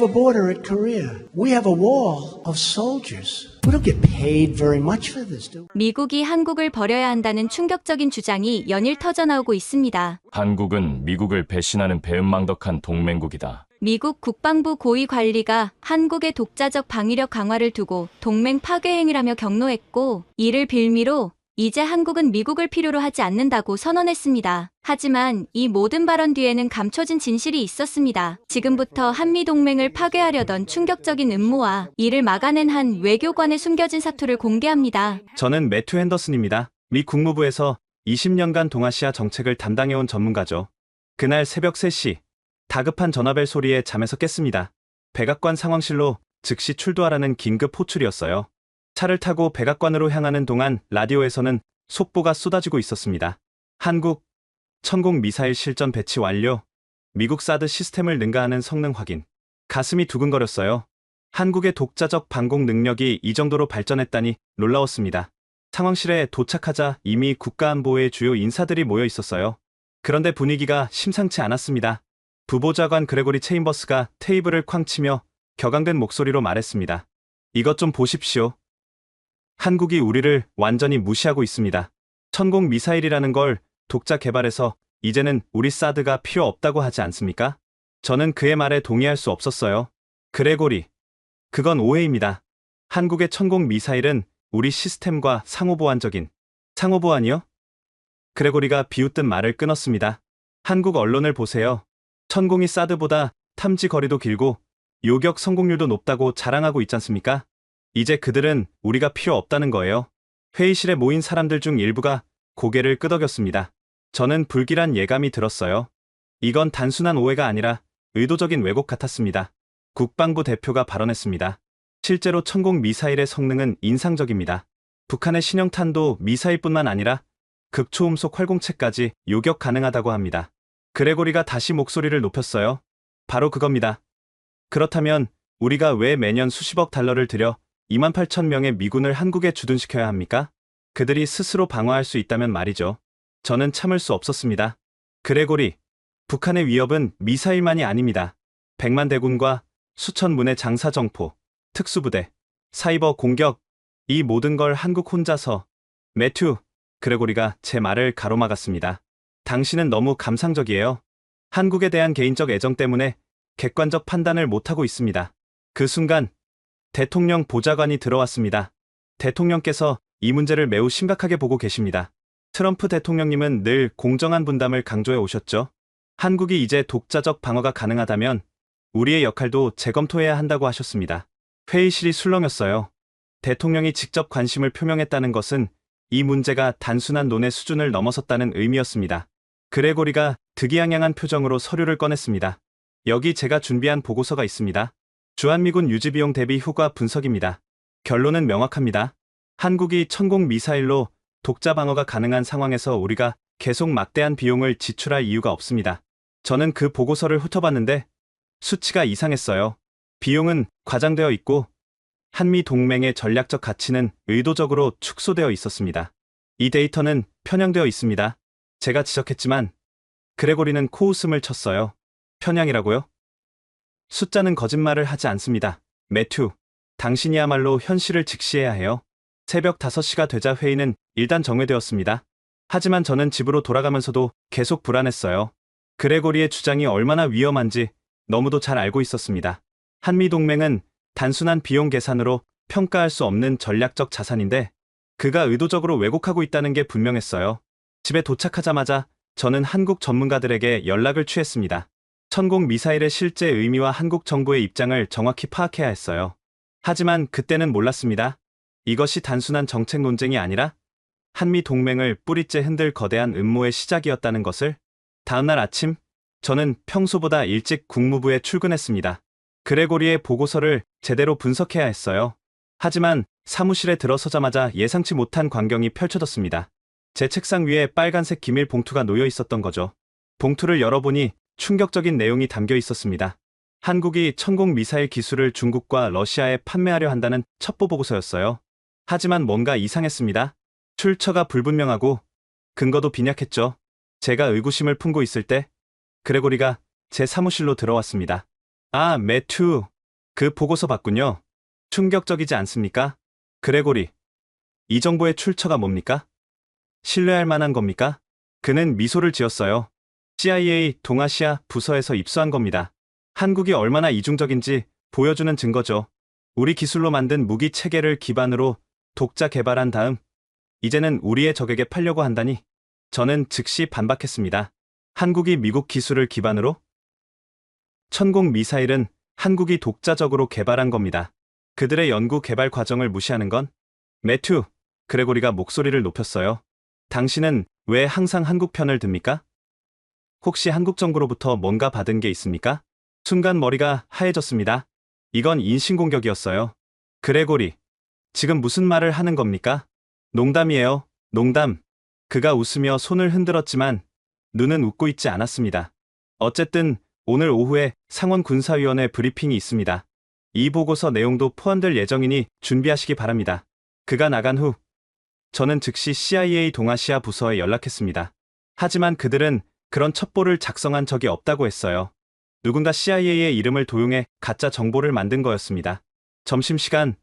have a border at Korea. We have a wall of soldiers. We don't get paid very much for this, do we? 미국이 한국을 버려야 한다는 충격적인 주장이 연일 터져나오고 있습니다. 한국은 미국을 배신하는 배은망덕한 동맹국이다. 미국 국방부 고위 관리가 한국의 독자적 방위력 강화를 두고 동맹 파괴 행위라며 경로했고, 이를 빌미로 이제 한국은 미국을 필요로 하지 않는다고 선언했습니다. 하지만 이 모든 발언 뒤에는 감춰진 진실이 있었습니다. 지금부터 한미동맹을 파괴하려던 충격적인 음모와 이를 막아낸 한 외교관의 숨겨진 사투를 공개합니다. 저는 매튜 핸더슨입니다. 미 국무부에서 20년간 동아시아 정책을 담당해온 전문가죠. 그날 새벽 3시, 다급한 전화벨 소리에 잠에서 깼습니다. 백악관 상황실로 즉시 출두하라는 긴급 호출이었어요. 차를 타고 백악관으로 향하는 동안 라디오에서는 속보가 쏟아지고 있었습니다. 한국, 천공 미사일 실전 배치 완료, 미국 사드 시스템을 능가하는 성능 확인. 가슴이 두근거렸어요. 한국의 독자적 방공 능력이 이 정도로 발전했다니 놀라웠습니다. 상황실에 도착하자 이미 국가안보의 주요 인사들이 모여 있었어요. 그런데 분위기가 심상치 않았습니다. 부보좌관 그레고리 체인버스가 테이블을 쾅 치며 격앙된 목소리로 말했습니다. 이것 좀 보십시오. 한국이 우리를 완전히 무시하고 있습니다. 천공 미사일이라는 걸 독자 개발해서 이제는 우리 사드가 필요 없다고 하지 않습니까? 저는 그의 말에 동의할 수 없었어요. 그레고리, 그건 오해입니다. 한국의 천공 미사일은 우리 시스템과 상호보완적인. 상호보완이요? 그레고리가 비웃듯 말을 끊었습니다. 한국 언론을 보세요. 천공이 사드보다 탐지 거리도 길고 요격 성공률도 높다고 자랑하고 있지 않습니까? 이제 그들은 우리가 필요 없다는 거예요. 회의실에 모인 사람들 중 일부가 고개를 끄덕였습니다. 저는 불길한 예감이 들었어요. 이건 단순한 오해가 아니라 의도적인 왜곡 같았습니다. 국방부 대표가 발언했습니다. 실제로 천공 미사일의 성능은 인상적입니다. 북한의 신형탄도 미사일뿐만 아니라 극초음속 활공체까지 요격 가능하다고 합니다. 그레고리가 다시 목소리를 높였어요. 바로 그겁니다. 그렇다면 우리가 왜 매년 수십억 달러를 들여 28,000명의 미군을 한국에 주둔시켜야 합니까? 그들이 스스로 방어할 수 있다면 말이죠. 저는 참을 수 없었습니다. 그레고리, 북한의 위협은 미사일만이 아닙니다. 100만 대군과 수천 문의 장사정포, 특수부대, 사이버 공격, 이 모든 걸 한국 혼자서. 매튜, 그레고리가 제 말을 가로막았습니다. 당신은 너무 감상적이에요. 한국에 대한 개인적 애정 때문에 객관적 판단을 못하고 있습니다. 그 순간 대통령 보좌관이 들어왔습니다. 대통령께서 이 문제를 매우 심각하게 보고 계십니다. 트럼프 대통령님은 늘 공정한 분담을 강조해 오셨죠. 한국이 이제 독자적 방어가 가능하다면 우리의 역할도 재검토해야 한다고 하셨습니다. 회의실이 술렁였어요. 대통령이 직접 관심을 표명했다는 것은 이 문제가 단순한 논의 수준을 넘어섰다는 의미였습니다. 그레고리가 득이양양한 표정으로 서류를 꺼냈습니다. 여기 제가 준비한 보고서가 있습니다. 주한미군 유지비용 대비 효과 분석입니다. 결론은 명확합니다. 한국이 천공 미사일로 독자 방어가 가능한 상황에서 우리가 계속 막대한 비용을 지출할 이유가 없습니다. 저는 그 보고서를 훑어봤는데 수치가 이상했어요. 비용은 과장되어 있고 한미 동맹의 전략적 가치는 의도적으로 축소되어 있었습니다. 이 데이터는 편향되어 있습니다. 제가 지적했지만 그레고리는 코웃음을 쳤어요. 편향이라고요? 숫자는 거짓말을 하지 않습니다. 매튜, 당신이야말로 현실을 직시해야 해요. 새벽 5시가 되자 회의는 일단 정회되었습니다. 하지만 저는 집으로 돌아가면서도 계속 불안했어요. 그레고리의 주장이 얼마나 위험한지 너무도 잘 알고 있었습니다. 한미동맹은 단순한 비용 계산으로 평가할 수 없는 전략적 자산인데 그가 의도적으로 왜곡하고 있다는 게 분명했어요. 집에 도착하자마자 저는 한국 전문가들에게 연락을 취했습니다. 천공 미사일의 실제 의미와 한국 정부의 입장을 정확히 파악해야 했어요. 하지만 그때는 몰랐습니다. 이것이 단순한 정책 논쟁이 아니라 한미 동맹을 뿌리째 흔들 거대한 음모의 시작이었다는 것을. 다음날 아침, 저는 평소보다 일찍 국무부에 출근했습니다. 그레고리의 보고서를 제대로 분석해야 했어요. 하지만 사무실에 들어서자마자 예상치 못한 광경이 펼쳐졌습니다. 제 책상 위에 빨간색 기밀 봉투가 놓여 있었던 거죠. 봉투를 열어보니 충격적인 내용이 담겨 있었습니다. 한국이 천공 미사일 기술을 중국과 러시아에 판매하려 한다는 첩보 보고서였어요. 하지만 뭔가 이상했습니다. 출처가 불분명하고 근거도 빈약했죠. 제가 의구심을 품고 있을 때 그레고리가 제 사무실로 들어왔습니다. 아, 매튜. 그 보고서 봤군요. 충격적이지 않습니까? 그레고리, 이 정보의 출처가 뭡니까? 신뢰할 만한 겁니까? 그는 미소를 지었어요. CIA 동아시아 부서에서 입수한 겁니다. 한국이 얼마나 이중적인지 보여주는 증거죠. 우리 기술로 만든 무기 체계를 기반으로 독자 개발한 다음 이제는 우리의 적에게 팔려고 한다니 저는 즉시 반박했습니다. 한국이 미국 기술을 기반으로? 천공 미사일은 한국이 독자적으로 개발한 겁니다. 그들의 연구 개발 과정을 무시하는 건? 매튜, 그레고리가 목소리를 높였어요. 당신은 왜 항상 한국 편을 듭니까? 혹시 한국 정부로부터 뭔가 받은 게 있습니까? 순간 머리가 하얘졌습니다. 이건 인신공격이었어요. 그레고리, 지금 무슨 말을 하는 겁니까? 농담이에요. 농담. 그가 웃으며 손을 흔들었지만 눈은 웃고 있지 않았습니다. 어쨌든 오늘 오후에 상원 군사위원회 브리핑이 있습니다. 이 보고서 내용도 포함될 예정이니 준비하시기 바랍니다. 그가 나간 후 저는 즉시 CIA 동아시아 부서에 연락했습니다. 하지만 그들은 그런 첩보를 작성한 적이 없다고 했어요. 누군가 CIA의 이름을 도용해 가짜 정보를 만든 거였습니다. 점심시간,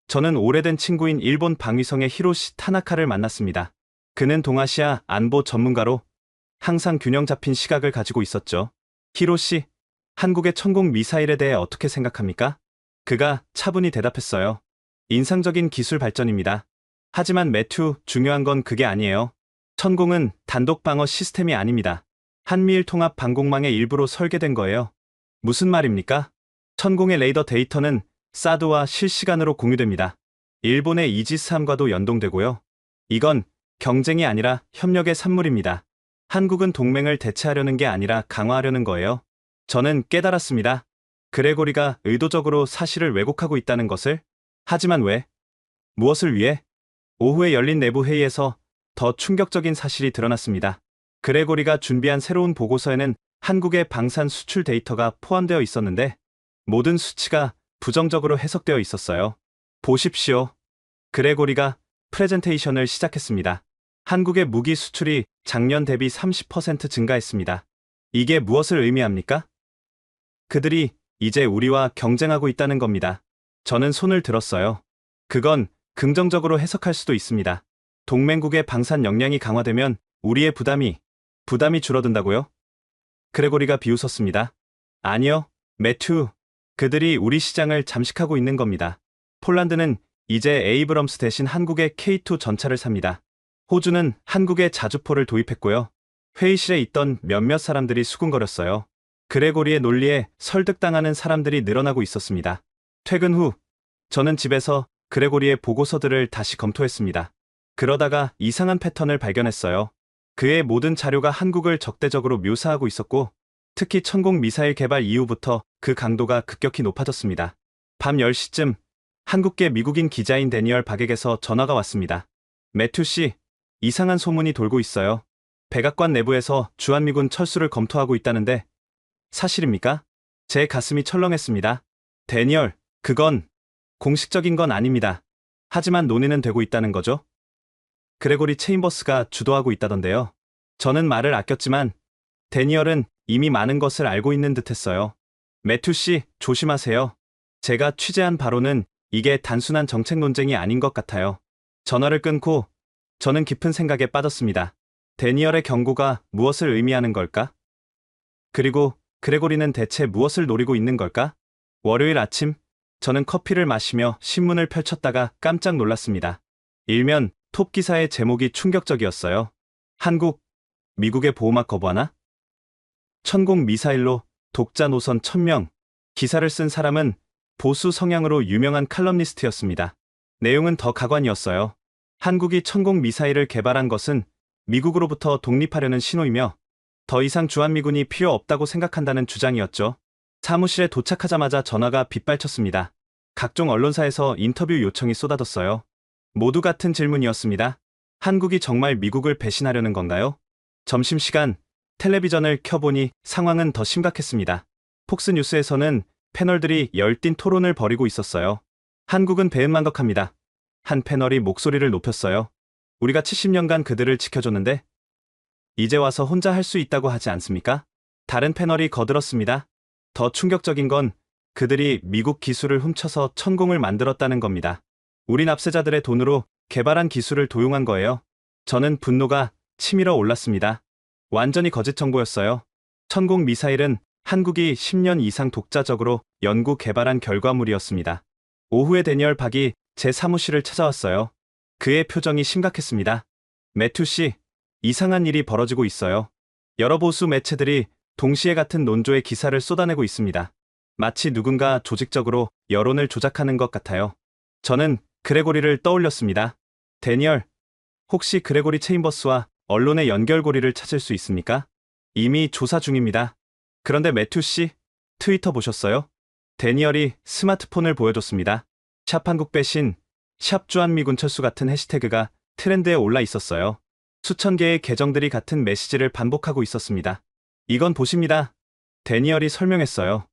저는 오래된 친구인 일본 방위성의 히로시 타나카를 만났습니다. 그는 동아시아 안보 전문가로 항상 균형 잡힌 시각을 가지고 있었죠. 히로시, 한국의 천공 미사일에 대해 어떻게 생각합니까? 그가 차분히 대답했어요. 인상적인 기술 발전입니다. 하지만 매튜, 중요한 건 그게 아니에요. 천공은 단독 방어 시스템이 아닙니다. 한미일 통합 방공망의 일부로 설계된 거예요. 무슨 말입니까? 천공의 레이더 데이터는 사드와 실시간으로 공유됩니다. 일본의 이지스함과도 연동되고요. 이건 경쟁이 아니라 협력의 산물입니다. 한국은 동맹을 대체하려는 게 아니라 강화하려는 거예요. 저는 깨달았습니다. 그레고리가 의도적으로 사실을 왜곡하고 있다는 것을. 하지만 왜? 무엇을 위해? 오후에 열린 내부 회의에서 더 충격적인 사실이 드러났습니다. 그레고리가 준비한 새로운 보고서에는 한국의 방산 수출 데이터가 포함되어 있었는데 모든 수치가 부정적으로 해석되어 있었어요. 보십시오. 그레고리가 프레젠테이션을 시작했습니다. 한국의 무기 수출이 작년 대비 30% 증가했습니다. 이게 무엇을 의미합니까? 그들이 이제 우리와 경쟁하고 있다는 겁니다. 저는 손을 들었어요. 그건 긍정적으로 해석할 수도 있습니다. 동맹국의 방산 역량이 강화되면 우리의 부담이 줄어든다고요? 그레고리가 비웃었습니다. 아니요, 매튜. 그들이 우리 시장을 잠식하고 있는 겁니다. 폴란드는 이제 에이브럼스 대신 한국의 K2 전차를 삽니다. 호주는 한국의 자주포를 도입했고요. 회의실에 있던 몇몇 사람들이 수군거렸어요. 그레고리의 논리에 설득당하는 사람들이 늘어나고 있었습니다. 퇴근 후 저는 집에서 그레고리의 보고서들을 다시 검토했습니다. 그러다가 이상한 패턴을 발견했어요. 그의 모든 자료가 한국을 적대적으로 묘사하고 있었고 특히 천공 미사일 개발 이후부터 그 강도가 급격히 높아졌습니다. 밤 10시쯤 한국계 미국인 기자인 데니얼 박에게서 전화가 왔습니다. 매튜 씨, 이상한 소문이 돌고 있어요. 백악관 내부에서 주한미군 철수를 검토하고 있다는데 사실입니까? 제 가슴이 철렁했습니다. 데니얼, 그건 공식적인 건 아닙니다. 하지만 논의는 되고 있다는 거죠? 그레고리 체인버스가 주도하고 있다던데요. 저는 말을 아꼈지만 데니얼은 이미 많은 것을 알고 있는 듯했어요. 매튜 씨, 조심하세요. 제가 취재한 바로는 이게 단순한 정책 논쟁이 아닌 것 같아요. 전화를 끊고 저는 깊은 생각에 빠졌습니다. 데니얼의 경고가 무엇을 의미하는 걸까? 그리고 그레고리는 대체 무엇을 노리고 있는 걸까? 월요일 아침, 저는 커피를 마시며 신문을 펼쳤다가 깜짝 놀랐습니다. 일면 톱 기사의 제목이 충격적이었어요. 한국, 미국의 보호막 거부하나? 천공 미사일로 독자 노선 1000명. 기사를 쓴 사람은 보수 성향으로 유명한 칼럼니스트였습니다. 내용은 더 가관이었어요. 한국이 천공 미사일을 개발한 것은 미국으로부터 독립하려는 신호이며 더 이상 주한미군이 필요 없다고 생각한다는 주장이었죠. 사무실에 도착하자마자 전화가 빗발쳤습니다. 각종 언론사에서 인터뷰 요청이 쏟아졌어요. 모두 같은 질문이었습니다. 한국이 정말 미국을 배신하려는 건가요? 점심시간 텔레비전을 켜보니 상황은 더 심각했습니다. 폭스뉴스에서는 패널들이 열띤 토론을 벌이고 있었어요. 한국은 배은망덕합니다. 한 패널이 목소리를 높였어요. 우리가 70년간 그들을 지켜줬는데 이제 와서 혼자 할 수 있다고 하지 않습니까? 다른 패널이 거들었습니다. 더 충격적인 건 그들이 미국 기술을 훔쳐서 천공을 만들었다는 겁니다. 우리 납세자들의 돈으로 개발한 기술을 도용한 거예요. 저는 분노가 치밀어 올랐습니다. 완전히 거짓 정보였어요. 천공 미사일은 한국이 10년 이상 독자적으로 연구 개발한 결과물이었습니다. 오후에 데니얼 박이 제 사무실을 찾아왔어요. 그의 표정이 심각했습니다. 매튜 씨, 이상한 일이 벌어지고 있어요. 여러 보수 매체들이 동시에 같은 논조의 기사를 쏟아내고 있습니다. 마치 누군가 조직적으로 여론을 조작하는 것 같아요. 저는 그레고리를 떠올렸습니다. 데니얼, 혹시 그레고리 체인버스와 언론의 연결고리를 찾을 수 있습니까? 이미 조사 중입니다. 그런데 매튜 씨, 트위터 보셨어요? 데니얼이 스마트폰을 보여줬습니다. 샵 한국 배신, 샵 주한미군 철수 같은 해시태그가 트렌드에 올라 있었어요. 수천 개의 계정들이 같은 메시지를 반복하고 있었습니다. 이건 보십니다. 데니얼이 설명했어요.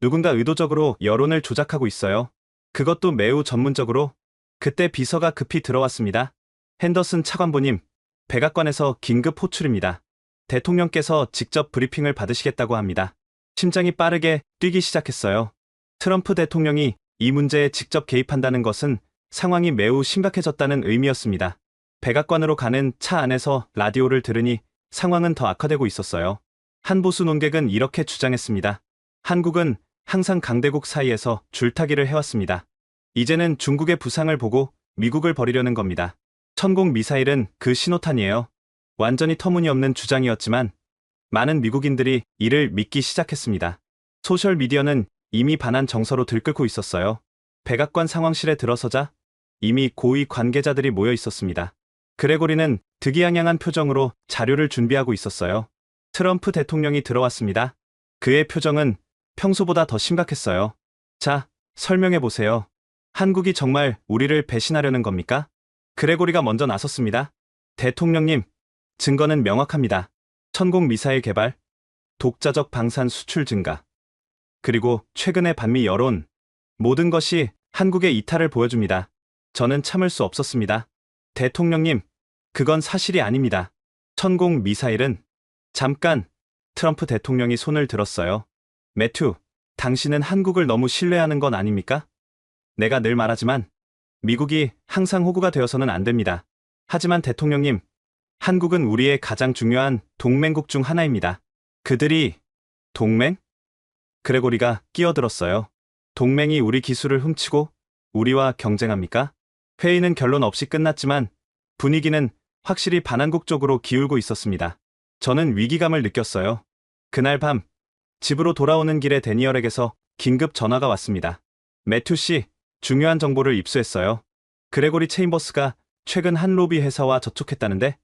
누군가 의도적으로 여론을 조작하고 있어요. 그것도 매우 전문적으로. 그때 비서가 급히 들어왔습니다. 핸더슨 차관보님, 백악관에서 긴급 호출입니다. 대통령께서 직접 브리핑을 받으시겠다고 합니다. 심장이 빠르게 뛰기 시작했어요. 트럼프 대통령이 이 문제에 직접 개입한다는 것은 상황이 매우 심각해졌다는 의미였습니다. 백악관으로 가는 차 안에서 라디오를 들으니 상황은 더 악화되고 있었어요. 한 보수 논객은 이렇게 주장했습니다. 한국은 항상 강대국 사이에서 줄타기를 해왔습니다. 이제는 중국의 부상을 보고 미국을 버리려는 겁니다. 천공 미사일은 그 신호탄이에요. 완전히 터무니없는 주장이었지만 많은 미국인들이 이를 믿기 시작했습니다. 소셜미디어는 이미 반한 정서로 들끓고 있었어요. 백악관 상황실에 들어서자 이미 고위 관계자들이 모여 있었습니다. 그레고리는 득이양양한 표정으로 자료를 준비하고 있었어요. 트럼프 대통령이 들어왔습니다. 그의 표정은 평소보다 더 심각했어요. 자, 설명해보세요. 한국이 정말 우리를 배신하려는 겁니까? 그레고리가 먼저 나섰습니다. 대통령님, 증거는 명확합니다. 천공 미사일 개발, 독자적 방산 수출 증가, 그리고 최근의 반미 여론, 모든 것이 한국의 이탈을 보여줍니다. 저는 참을 수 없었습니다. 대통령님, 그건 사실이 아닙니다. 천공 미사일은 잠깐, 트럼프 대통령이 손을 들었어요. 매튜, 당신은 한국을 너무 신뢰하는 건 아닙니까? 내가 늘 말하지만 미국이 항상 호구가 되어서는 안 됩니다. 하지만 대통령님, 한국은 우리의 가장 중요한 동맹국 중 하나입니다. 그들이 동맹? 그레고리가 끼어들었어요. 동맹이 우리 기술을 훔치고 우리와 경쟁합니까? 회의는 결론 없이 끝났지만 분위기는 확실히 반한국 쪽으로 기울고 있었습니다. 저는 위기감을 느꼈어요. 그날 밤, 집으로 돌아오는 길에 데니얼에게서 긴급 전화가 왔습니다. 매튜 씨, 중요한 정보를 입수했어요. 그레고리 체인버스가 최근 한 로비 회사와 접촉했다는데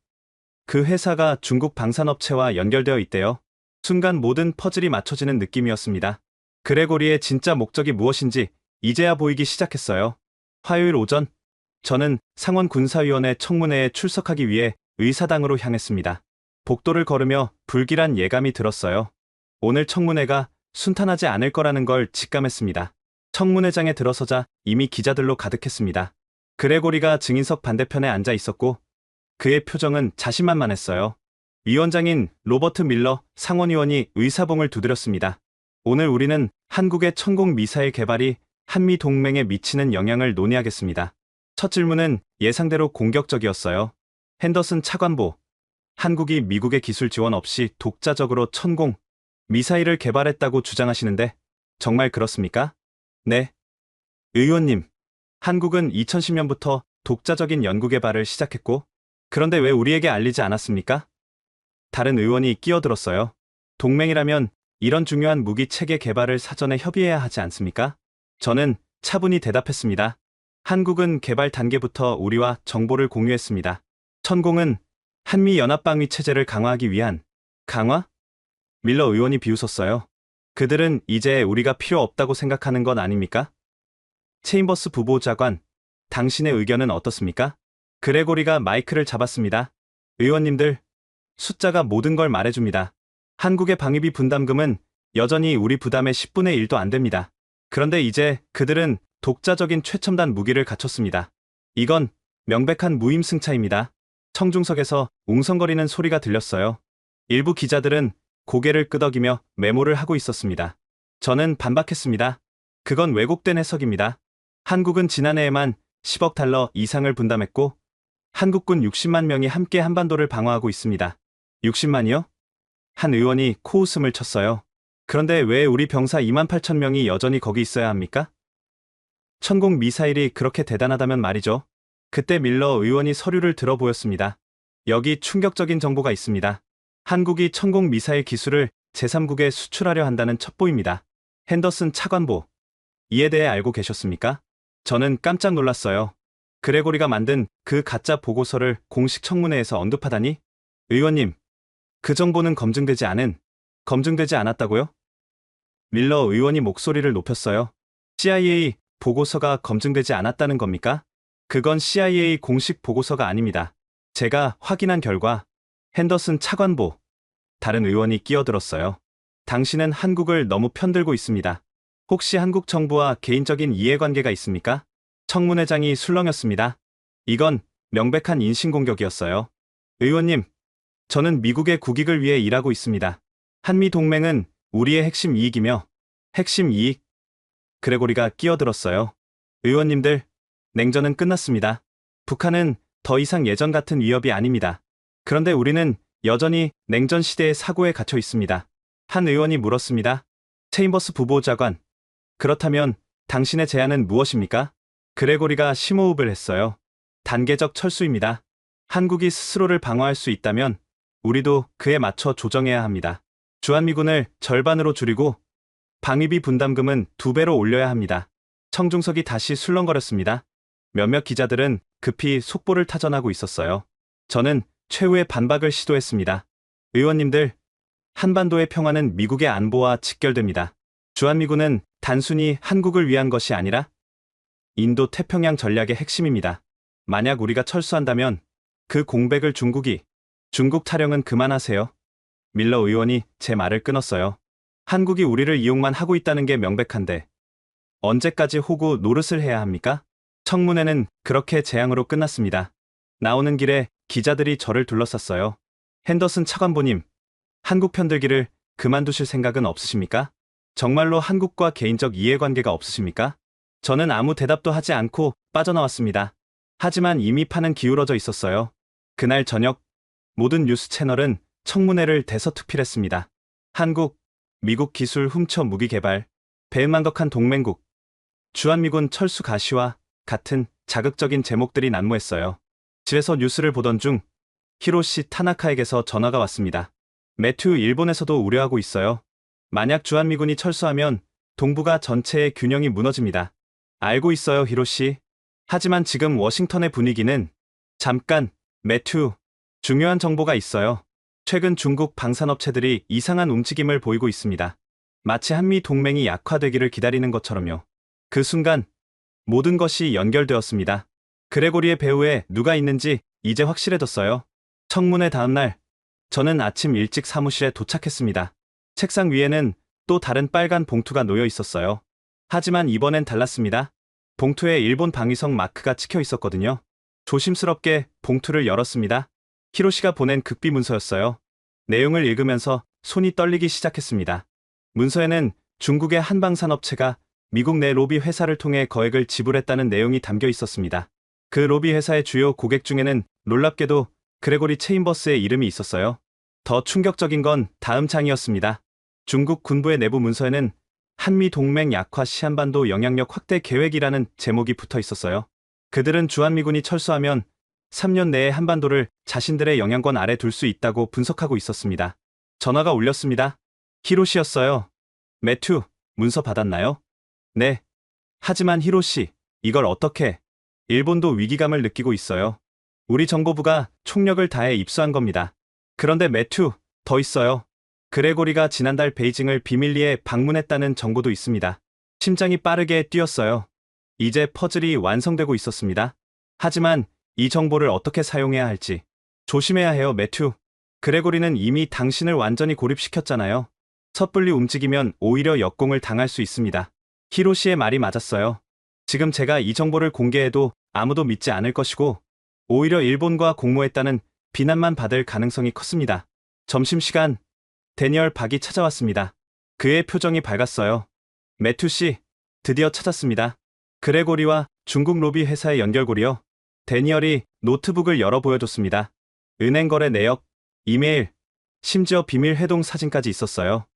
그 회사가 중국 방산업체와 연결되어 있대요. 순간 모든 퍼즐이 맞춰지는 느낌이었습니다. 그레고리의 진짜 목적이 무엇인지 이제야 보이기 시작했어요. 화요일 오전, 저는 상원 군사위원회 청문회에 출석하기 위해 의사당으로 향했습니다. 복도를 걸으며 불길한 예감이 들었어요. 오늘 청문회가 순탄하지 않을 거라는 걸 직감했습니다. 청문회장에 들어서자 이미 기자들로 가득했습니다. 그레고리가 증인석 반대편에 앉아 있었고 그의 표정은 자신만만했어요. 위원장인 로버트 밀러 상원의원이 의사봉을 두드렸습니다. 오늘 우리는 한국의 천공 미사일 개발이 한미 동맹에 미치는 영향을 논의하겠습니다. 첫 질문은 예상대로 공격적이었어요. 핸더슨 차관보, 한국이 미국의 기술 지원 없이 독자적으로 천공 미사일을 개발했다고 주장하시는데 정말 그렇습니까? 네. 의원님, 한국은 2010년부터 독자적인 연구 개발을 시작했고 그런데 왜 우리에게 알리지 않았습니까? 다른 의원이 끼어들었어요. 동맹이라면 이런 중요한 무기 체계 개발을 사전에 협의해야 하지 않습니까? 저는 차분히 대답했습니다. 한국은 개발 단계부터 우리와 정보를 공유했습니다. 천공은 한미 연합방위 체제를 강화하기 위한 강화? 밀러 의원이 비웃었어요. 그들은 이제 우리가 필요 없다고 생각하는 건 아닙니까? 체인버스 부보좌관, 당신의 의견은 어떻습니까? 그레고리가 마이크를 잡았습니다. 의원님들, 숫자가 모든 걸 말해줍니다. 한국의 방위비 분담금은 여전히 우리 부담의 10분의 1도 안 됩니다. 그런데 이제 그들은 독자적인 최첨단 무기를 갖췄습니다. 이건 명백한 무임승차입니다. 청중석에서 웅성거리는 소리가 들렸어요. 일부 기자들은 고개를 끄덕이며 메모를 하고 있었습니다. 저는 반박했습니다. 그건 왜곡된 해석입니다. 한국은 지난해에만 10억 달러 이상을 분담했고 한국군 60만 명이 함께 한반도를 방어하고 있습니다. 60만이요? 한 의원이 코웃음을 쳤어요. 그런데 왜 우리 병사 2만 8천 명이 여전히 거기 있어야 합니까? 천공 미사일이 그렇게 대단하다면 말이죠. 그때 밀러 의원이 서류를 들어 보였습니다. 여기 충격적인 정보가 있습니다. 한국이 천공 미사일 기술을 제3국에 수출하려 한다는 첩보입니다. 핸더슨 차관보, 이에 대해 알고 계셨습니까? 저는 깜짝 놀랐어요. 그레고리가 만든 그 가짜 보고서를 공식 청문회에서 언급하다니? 의원님, 그 정보는 검증되지 않았다고요? 밀러 의원이 목소리를 높였어요. CIA 보고서가 검증되지 않았다는 겁니까? 그건 CIA 공식 보고서가 아닙니다. 제가 확인한 결과 핸더슨 차관보, 다른 의원이 끼어들었어요. 당신은 한국을 너무 편들고 있습니다. 혹시 한국 정부와 개인적인 이해관계가 있습니까? 청문회장이 술렁였습니다. 이건 명백한 인신공격이었어요. 의원님, 저는 미국의 국익을 위해 일하고 있습니다. 한미 동맹은 우리의 핵심 이익이며 핵심 이익. 그레고리가 끼어들었어요. 의원님들, 냉전은 끝났습니다. 북한은 더 이상 예전 같은 위협이 아닙니다. 그런데 우리는 여전히 냉전 시대의 사고에 갇혀 있습니다. 한 의원이 물었습니다. 체인버스 부보좌관, 그렇다면 당신의 제안은 무엇입니까? 그레고리가 심호흡을 했어요. 단계적 철수입니다. 한국이 스스로를 방어할 수 있다면 우리도 그에 맞춰 조정해야 합니다. 주한미군을 절반으로 줄이고 방위비 분담금은 2배로 올려야 합니다. 청중석이 다시 술렁거렸습니다. 몇몇 기자들은 급히 속보를 타전하고 있었어요. 저는 최후의 반박을 시도했습니다. 의원님들, 한반도의 평화는 미국의 안보와 직결됩니다. 주한미군은 단순히 한국을 위한 것이 아니라 인도 태평양 전략의 핵심입니다. 만약 우리가 철수한다면 그 공백을 중국 타령은 그만하세요. 밀러 의원이 제 말을 끊었어요. 한국이 우리를 이용만 하고 있다는 게 명백한데 언제까지 호구 노릇을 해야 합니까? 청문회는 그렇게 재앙으로 끝났습니다. 나오는 길에 기자들이 저를 둘러쌌어요. 핸더슨 차관보님, 한국 편들기를 그만두실 생각은 없으십니까? 정말로 한국과 개인적 이해관계가 없으십니까? 저는 아무 대답도 하지 않고 빠져나왔습니다. 하지만 이미 판은 기울어져 있었어요. 그날 저녁 모든 뉴스 채널은 청문회를 대서특필했습니다. 한국, 미국 기술 훔쳐 무기 개발, 배은망덕한 동맹국, 주한미군 철수 가시와 같은 자극적인 제목들이 난무했어요. 집에서 뉴스를 보던 중 히로시 타나카에게서 전화가 왔습니다. 매튜, 일본에서도 우려하고 있어요. 만약 주한미군이 철수하면 동북아 전체의 균형이 무너집니다. 알고 있어요, 히로시. 하지만 지금 워싱턴의 분위기는 잠깐, 매튜. 중요한 정보가 있어요. 최근 중국 방산업체들이 이상한 움직임을 보이고 있습니다. 마치 한미 동맹이 약화되기를 기다리는 것처럼요. 그 순간 모든 것이 연결되었습니다. 그레고리의 배후에 누가 있는지 이제 확실해졌어요. 청문회 다음 날, 저는 아침 일찍 사무실에 도착했습니다. 책상 위에는 또 다른 빨간 봉투가 놓여 있었어요. 하지만 이번엔 달랐습니다. 봉투에 일본 방위성 마크가 찍혀 있었거든요. 조심스럽게 봉투를 열었습니다. 히로시가 보낸 극비 문서였어요. 내용을 읽으면서 손이 떨리기 시작했습니다. 문서에는 중국의 한방산업체가 미국 내 로비 회사를 통해 거액을 지불했다는 내용이 담겨 있었습니다. 그 로비 회사의 주요 고객 중에는 놀랍게도 그레고리 체인버스의 이름이 있었어요. 더 충격적인 건 다음 장이었습니다. 중국 군부의 내부 문서에는 한미 동맹 약화 시 한반도 영향력 확대 계획이라는 제목이 붙어 있었어요. 그들은 주한미군이 철수하면 3년 내에 한반도를 자신들의 영향권 아래 둘 수 있다고 분석하고 있었습니다. 전화가 울렸습니다. 히로시였어요. 매튜, 문서 받았나요? 네. 하지만 히로시, 이걸 어떻게? 일본도 위기감을 느끼고 있어요. 우리 정보부가 총력을 다해 입수한 겁니다. 그런데 매튜, 더 있어요. 그레고리가 지난달 베이징을 비밀리에 방문했다는 정보도 있습니다. 심장이 빠르게 뛰었어요. 이제 퍼즐이 완성되고 있었습니다. 하지만 이 정보를 어떻게 사용해야 할지 조심해야 해요, 매튜. 그레고리는 이미 당신을 완전히 고립시켰잖아요. 섣불리 움직이면 오히려 역공을 당할 수 있습니다. 히로시의 말이 맞았어요. 지금 제가 이 정보를 공개해도 아무도 믿지 않을 것이고 오히려 일본과 공모했다는 비난만 받을 가능성이 컸습니다. 점심시간, 데니얼 박이 찾아왔습니다. 그의 표정이 밝았어요. 매튜 씨, 드디어 찾았습니다. 그레고리와 중국 로비 회사의 연결고리요. 데니얼이 노트북을 열어 보여줬습니다. 은행 거래 내역, 이메일, 심지어 비밀 회동 사진까지 있었어요.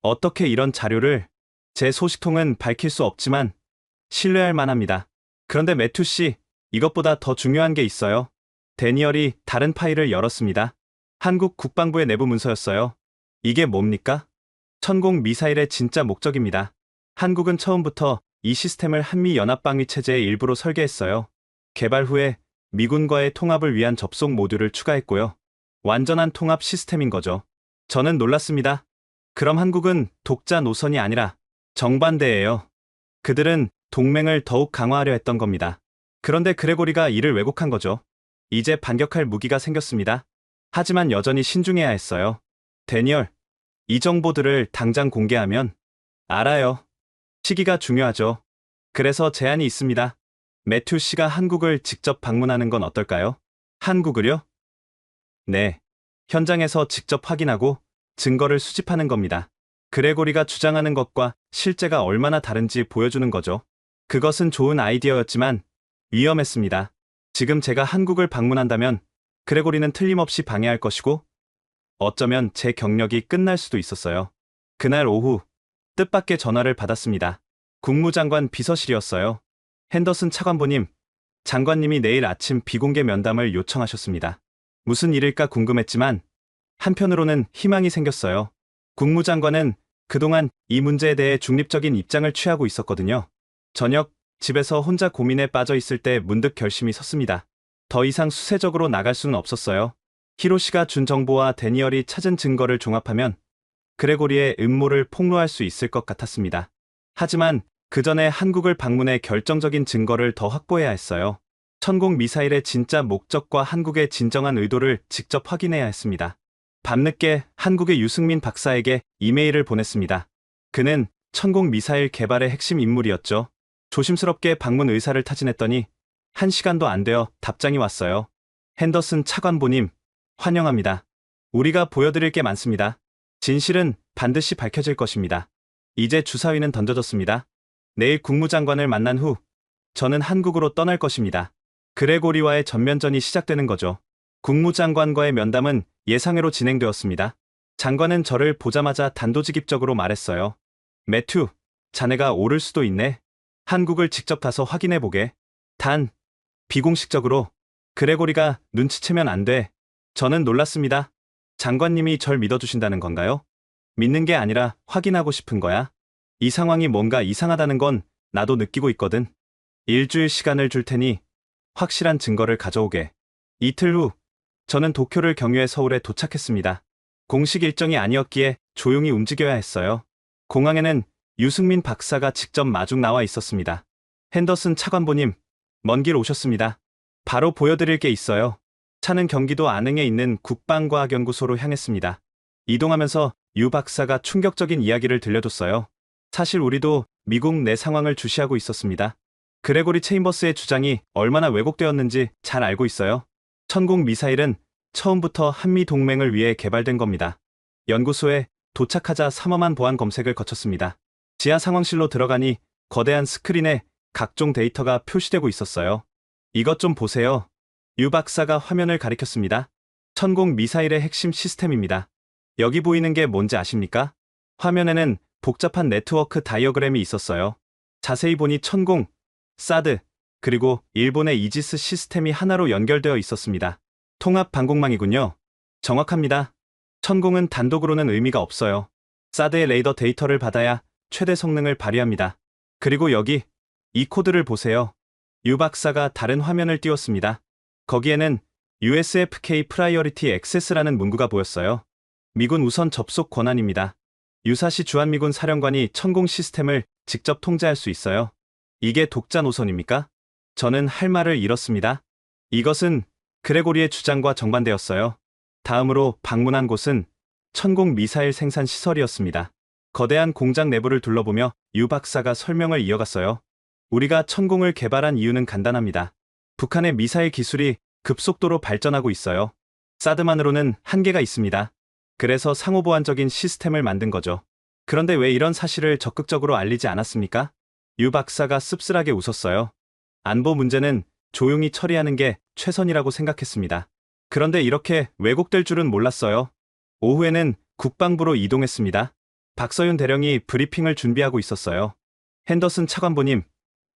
어떻게 이런 자료를? 제 소식통은 밝힐 수 없지만 신뢰할 만합니다. 그런데 매튜 씨, 이것보다 더 중요한 게 있어요. 데니얼이 다른 파일을 열었습니다. 한국 국방부의 내부 문서였어요. 이게 뭡니까? 천공 미사일의 진짜 목적입니다. 한국은 처음부터 이 시스템을 한미연합방위 체제의 일부로 설계했어요. 개발 후에 미군과의 통합을 위한 접속 모듈을 추가했고요. 완전한 통합 시스템인 거죠. 저는 놀랐습니다. 그럼 한국은 독자 노선이 아니라 정반대예요. 그들은 동맹을 더욱 강화하려 했던 겁니다. 그런데 그레고리가 이를 왜곡한 거죠. 이제 반격할 무기가 생겼습니다. 하지만 여전히 신중해야 했어요. 데니얼, 이 정보들을 당장 공개하면 알아요. 시기가 중요하죠. 그래서 제안이 있습니다. 매튜 씨가 한국을 직접 방문하는 건 어떨까요? 한국을요? 네. 현장에서 직접 확인하고 증거를 수집하는 겁니다. 그레고리가 주장하는 것과 실제가 얼마나 다른지 보여주는 거죠. 그것은 좋은 아이디어였지만 위험했습니다. 지금 제가 한국을 방문한다면 그레고리는 틀림없이 방해할 것이고 어쩌면 제 경력이 끝날 수도 있었어요. 그날 오후 뜻밖의 전화를 받았습니다. 국무장관 비서실이었어요. 핸더슨 차관보님, 장관님이 내일 아침 비공개 면담을 요청하셨습니다. 무슨 일일까 궁금했지만 한편으로는 희망이 생겼어요. 국무장관은 그동안 이 문제에 대해 중립적인 입장을 취하고 있었거든요. 저녁 집에서 혼자 고민에 빠져 있을 때 문득 결심이 섰습니다. 더 이상 수세적으로 나갈 수는 없었어요. 히로시가 준 정보와 데니얼이 찾은 증거를 종합하면 그레고리의 음모를 폭로할 수 있을 것 같았습니다. 하지만 그 전에 한국을 방문해 결정적인 증거를 더 확보해야 했어요. 천공 미사일의 진짜 목적과 한국의 진정한 의도를 직접 확인해야 했습니다. 밤늦게 한국의 유승민 박사에게 이메일을 보냈습니다. 그는 천공 미사일 개발의 핵심 인물이었죠. 조심스럽게 방문 의사를 타진했더니 1시간도 안 되어 답장이 왔어요. 핸더슨 차관보님, 환영합니다. 우리가 보여드릴 게 많습니다. 진실은 반드시 밝혀질 것입니다. 이제 주사위는 던져졌습니다. 내일 국무장관을 만난 후 저는 한국으로 떠날 것입니다. 그레고리와의 전면전이 시작되는 거죠. 국무장관과의 면담은 예상외로 진행되었습니다. 장관은 저를 보자마자 단도직입적으로 말했어요. 매튜, 자네가 오를 수도 있네. 한국을 직접 가서 확인해보게. 단, 비공식적으로. 그레고리가 눈치채면 안 돼. 저는 놀랐습니다. 장관님이 절 믿어주신다는 건가요? 믿는 게 아니라 확인하고 싶은 거야. 이 상황이 뭔가 이상하다는 건 나도 느끼고 있거든. 일주일 시간을 줄 테니 확실한 증거를 가져오게. 이틀 후 저는 도쿄를 경유해 서울에 도착했습니다. 공식 일정이 아니었기에 조용히 움직여야 했어요. 공항에는 유승민 박사가 직접 마중 나와 있었습니다. 핸더슨 차관보님, 먼 길 오셨습니다. 바로 보여드릴 게 있어요. 차는 경기도 안흥에 있는 국방과학연구소로 향했습니다. 이동하면서 유 박사가 충격적인 이야기를 들려줬어요. 사실 우리도 미국 내 상황을 주시하고 있었습니다. 그레고리 체인버스의 주장이 얼마나 왜곡되었는지 잘 알고 있어요. 천공 미사일은 처음부터 한미 동맹을 위해 개발된 겁니다. 연구소에 도착하자 삼엄한 보안 검색을 거쳤습니다. 지하 상황실로 들어가니 거대한 스크린에 각종 데이터가 표시되고 있었어요. 이것 좀 보세요. 유 박사가 화면을 가리켰습니다. 천공 미사일의 핵심 시스템입니다. 여기 보이는 게 뭔지 아십니까? 화면에는 복잡한 네트워크 다이어그램이 있었어요. 자세히 보니 천공, 사드, 그리고 일본의 이지스 시스템이 하나로 연결되어 있었습니다. 통합 방공망이군요. 정확합니다. 천공은 단독으로는 의미가 없어요. 사드의 레이더 데이터를 받아야 최대 성능을 발휘합니다. 그리고 여기, 이 코드를 보세요. 유 박사가 다른 화면을 띄웠습니다. 거기에는 USFK 프라이어리티 액세스라는 문구가 보였어요. 미군 우선 접속 권한입니다. 유사시 주한미군 사령관이 천공 시스템을 직접 통제할 수 있어요. 이게 독자 노선입니까? 저는 할 말을 잃었습니다. 이것은 그레고리의 주장과 정반대였어요. 다음으로 방문한 곳은 천공 미사일 생산 시설이었습니다. 거대한 공장 내부를 둘러보며 유 박사가 설명을 이어갔어요. 우리가 천공을 개발한 이유는 간단합니다. 북한의 미사일 기술이 급속도로 발전하고 있어요. 사드만으로는 한계가 있습니다. 그래서 상호보완적인 시스템을 만든 거죠. 그런데 왜 이런 사실을 적극적으로 알리지 않았습니까? 유 박사가 씁쓸하게 웃었어요. 안보 문제는 조용히 처리하는 게 최선이라고 생각했습니다. 그런데 이렇게 왜곡될 줄은 몰랐어요. 오후에는 국방부로 이동했습니다. 박서윤 대령이 브리핑을 준비하고 있었어요. 핸더슨 차관보님,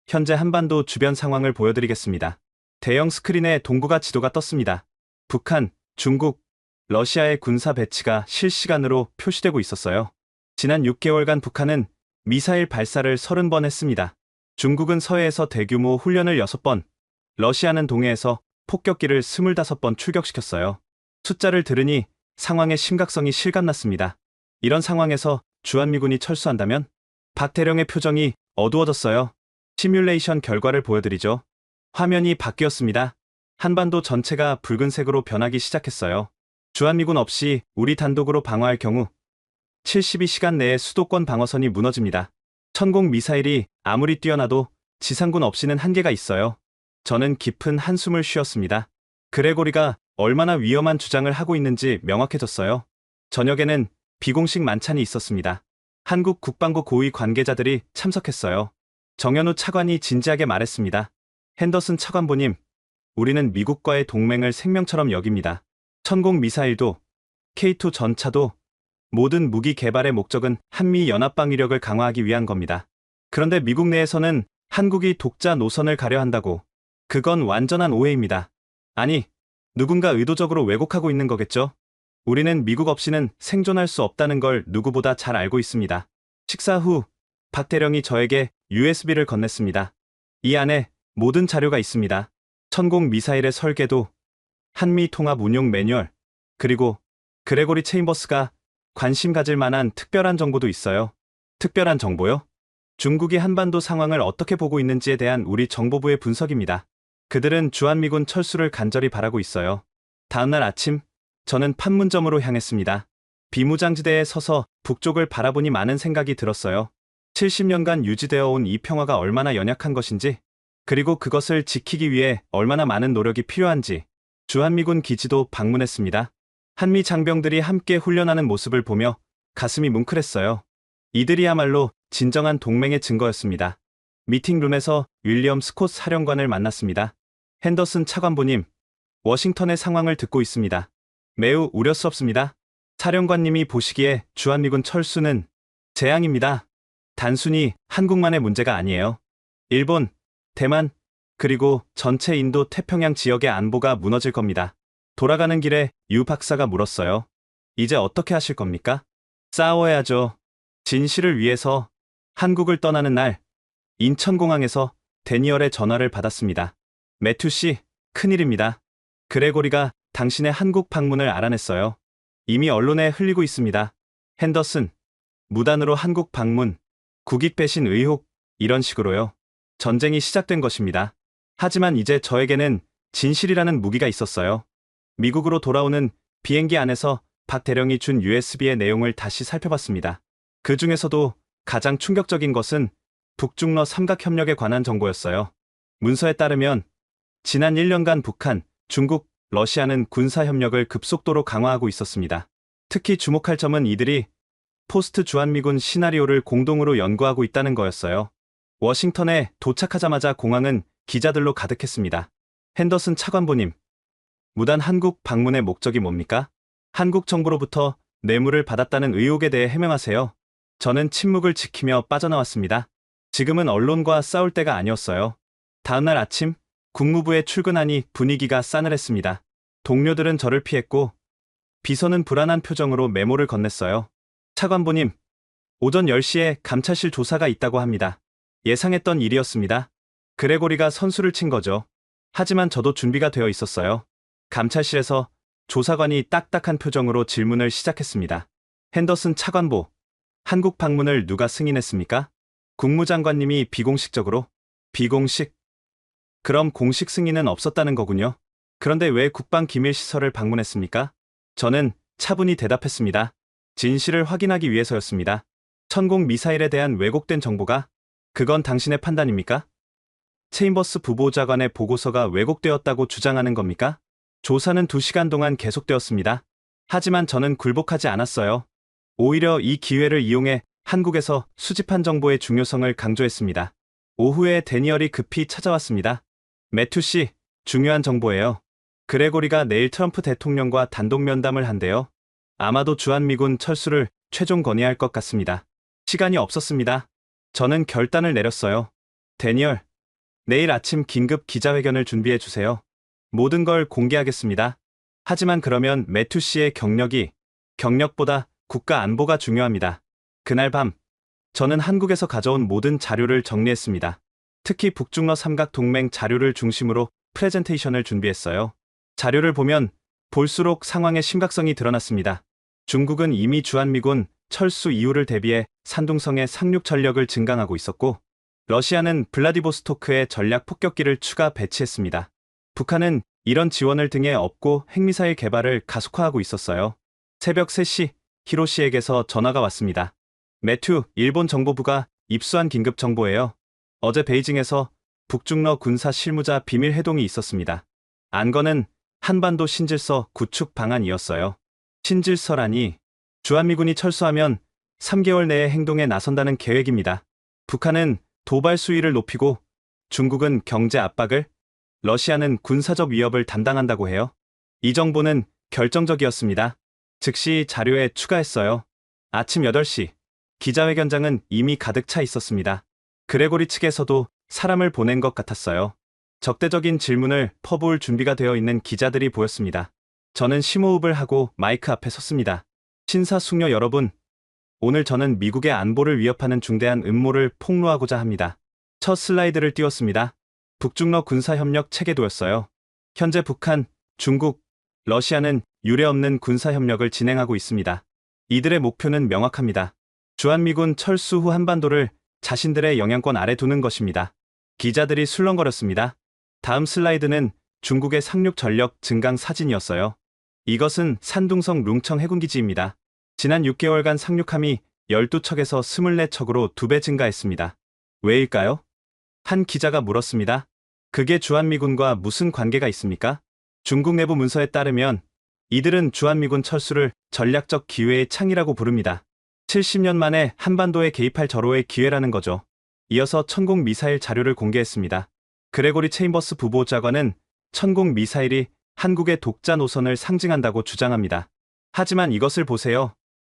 현재 한반도 주변 상황을 보여드리겠습니다. 대형 스크린에 동북아 지도가 떴습니다. 북한, 중국, 러시아의 군사 배치가 실시간으로 표시되고 있었어요. 지난 6개월간 북한은 미사일 발사를 30번 했습니다. 중국은 서해에서 대규모 훈련을 6번, 러시아는 동해에서 폭격기를 25번 출격시켰어요. 숫자를 들으니 상황의 심각성이 실감났습니다. 이런 상황에서 주한미군이 철수한다면? 박 대령의 표정이 어두워졌어요. 시뮬레이션 결과를 보여드리죠. 화면이 바뀌었습니다. 한반도 전체가 붉은색으로 변하기 시작했어요. 주한미군 없이 우리 단독으로 방어할 경우 72시간 내에 수도권 방어선이 무너집니다. 천공 미사일이 아무리 뛰어나도 지상군 없이는 한계가 있어요. 저는 깊은 한숨을 쉬었습니다. 그레고리가 얼마나 위험한 주장을 하고 있는지 명확해졌어요. 저녁에는 비공식 만찬이 있었습니다. 한국 국방부 고위 관계자들이 참석했어요. 정현우 차관이 진지하게 말했습니다. 핸더슨 차관보님, 우리는 미국과의 동맹을 생명처럼 여깁니다. 천공 미사일도, K2 전차도 모든 무기 개발의 목적은 한미 연합방위력을 강화하기 위한 겁니다. 그런데 미국 내에서는 한국이 독자 노선을 가려 한다고. 그건 완전한 오해입니다. 아니, 누군가 의도적으로 왜곡하고 있는 거겠죠? 우리는 미국 없이는 생존할 수 없다는 걸 누구보다 잘 알고 있습니다. 식사 후 박 대령이 저에게 USB를 건넸습니다. 이 안에 모든 자료가 있습니다. 천공 미사일의 설계도, 한미 통합 운용 매뉴얼, 그리고 그레고리 체인버스가 관심 가질 만한 특별한 정보도 있어요. 특별한 정보요? 중국이 한반도 상황을 어떻게 보고 있는지에 대한 우리 정보부의 분석입니다. 그들은 주한미군 철수를 간절히 바라고 있어요. 다음날 아침, 저는 판문점으로 향했습니다. 비무장지대에 서서 북쪽을 바라보니 많은 생각이 들었어요. 70년간 유지되어 온 이 평화가 얼마나 연약한 것인지, 그리고 그것을 지키기 위해 얼마나 많은 노력이 필요한지. 주한미군 기지도 방문했습니다. 한미 장병들이 함께 훈련하는 모습을 보며 가슴이 뭉클했어요. 이들이야말로 진정한 동맹의 증거였습니다. 미팅룸에서 윌리엄 스콧 사령관을 만났습니다. 핸더슨 차관보님, 워싱턴의 상황을 듣고 있습니다. 매우 우려스럽습니다. 사령관님이 보시기에 주한미군 철수는 재앙입니다. 단순히 한국만의 문제가 아니에요. 일본, 대만, 그리고 전체 인도 태평양 지역의 안보가 무너질 겁니다. 돌아가는 길에 유 박사가 물었어요. 이제 어떻게 하실 겁니까? 싸워야죠. 진실을 위해서. 한국을 떠나는 날, 인천공항에서 데니얼의 전화를 받았습니다. 매튜 씨, 큰일입니다. 그레고리가 당신의 한국 방문을 알아냈어요. 이미 언론에 흘리고 있습니다. 핸더슨, 무단으로 한국 방문, 국익 배신 의혹, 이런 식으로요. 전쟁이 시작된 것입니다. 하지만 이제 저에게는 진실이라는 무기가 있었어요. 미국으로 돌아오는 비행기 안에서 박 대령이 준 USB의 내용을 다시 살펴봤습니다. 그 중에서도 가장 충격적인 것은 북중러 삼각협력에 관한 정보였어요. 문서에 따르면 지난 1년간 북한, 중국, 러시아는 군사협력을 급속도로 강화하고 있었습니다. 특히 주목할 점은 이들이 포스트 주한미군 시나리오를 공동으로 연구하고 있다는 거였어요. 워싱턴에 도착하자마자 공항은 기자들로 가득했습니다. 핸더슨 차관보님, 무단 한국 방문의 목적이 뭡니까? 한국 정부로부터 뇌물을 받았다는 의혹에 대해 해명하세요. 저는 침묵을 지키며 빠져나왔습니다. 지금은 언론과 싸울 때가 아니었어요. 다음날 아침, 국무부에 출근하니 분위기가 싸늘했습니다. 동료들은 저를 피했고, 비서는 불안한 표정으로 메모를 건넸어요. 차관보님, 오전 10시에 감찰실 조사가 있다고 합니다. 예상했던 일이었습니다. 그레고리가 선수를 친 거죠. 하지만 저도 준비가 되어 있었어요. 감찰실에서 조사관이 딱딱한 표정으로 질문을 시작했습니다. 핸더슨 차관보, 한국 방문을 누가 승인했습니까? 국무장관님이 비공식적으로. 비공식? 그럼 공식 승인은 없었다는 거군요. 그런데 왜 국방기밀시설을 방문했습니까? 저는 차분히 대답했습니다. 진실을 확인하기 위해서였습니다. 천공 미사일에 대한 왜곡된 정보가, 그건 당신의 판단입니까? 체인버스 부보좌관의 보고서가 왜곡되었다고 주장하는 겁니까? 조사는 2시간 동안 계속되었습니다. 하지만 저는 굴복하지 않았어요. 오히려 이 기회를 이용해 한국에서 수집한 정보의 중요성을 강조했습니다. 오후에 데니얼이 급히 찾아왔습니다. 매튜 씨, 중요한 정보예요. 그레고리가 내일 트럼프 대통령과 단독 면담을 한대요. 아마도 주한미군 철수를 최종 건의할 것 같습니다. 시간이 없었습니다. 저는 결단을 내렸어요. 데니얼, 내일 아침 긴급 기자회견을 준비해 주세요. 모든 걸 공개하겠습니다. 하지만 그러면 매튜 씨의 경력보다 국가 안보가 중요합니다. 그날 밤, 저는 한국에서 가져온 모든 자료를 정리했습니다. 특히 북중러 삼각 동맹 자료를 중심으로 프레젠테이션을 준비했어요. 자료를 보면 볼수록 상황의 심각성이 드러났습니다. 중국은 이미 주한미군 철수 이후를 대비해 산둥성의 상륙 전력을 증강하고 있었고, 러시아는 블라디보스토크에 전략 폭격기를 추가 배치했습니다. 북한은 이런 지원을 등에 업고 핵미사일 개발을 가속화하고 있었어요. 새벽 3시, 히로시에게서 전화가 왔습니다. 매튜, 일본 정보부가 입수한 긴급 정보예요. 어제 베이징에서 북중러 군사 실무자 비밀 회동이 있었습니다. 안건은 한반도 신질서 구축 방안이었어요. 신질서라니, 주한미군이 철수하면 3개월 내에 행동에 나선다는 계획입니다. 북한은 도발 수위를 높이고 중국은 경제 압박을, 러시아는 군사적 위협을 담당한다고 해요. 이 정보는 결정적이었습니다. 즉시 자료에 추가했어요. 아침 8시, 기자회견장은 이미 가득 차 있었습니다. 그레고리 측에서도 사람을 보낸 것 같았어요. 적대적인 질문을 퍼부을 준비가 되어 있는 기자들이 보였습니다. 저는 심호흡을 하고 마이크 앞에 섰습니다. 신사숙녀 여러분, 오늘 저는 미국의 안보를 위협하는 중대한 음모를 폭로하고자 합니다. 첫 슬라이드를 띄웠습니다. 북중러 군사협력 체계도였어요. 현재 북한, 중국, 러시아는 유례없는 군사협력을 진행하고 있습니다. 이들의 목표는 명확합니다. 주한미군 철수 후 한반도를 자신들의 영향권 아래 두는 것입니다. 기자들이 술렁거렸습니다. 다음 슬라이드는 중국의 상륙 전력 증강 사진이었어요. 이것은 산둥성 룽청 해군기지입니다. 지난 6개월간 상륙함이 12척에서 24척으로 2배 증가했습니다. 왜일까요? 한 기자가 물었습니다. 그게 주한미군과 무슨 관계가 있습니까? 중국 내부 문서에 따르면 이들은 주한미군 철수를 전략적 기회의 창이라고 부릅니다. 70년 만에 한반도에 개입할 절호의 기회라는 거죠. 이어서 천공 미사일 자료를 공개했습니다. 그레고리 체인버스 부보좌관은 천공 미사일이 한국의 독자 노선을 상징한다고 주장합니다. 하지만 이것을 보세요.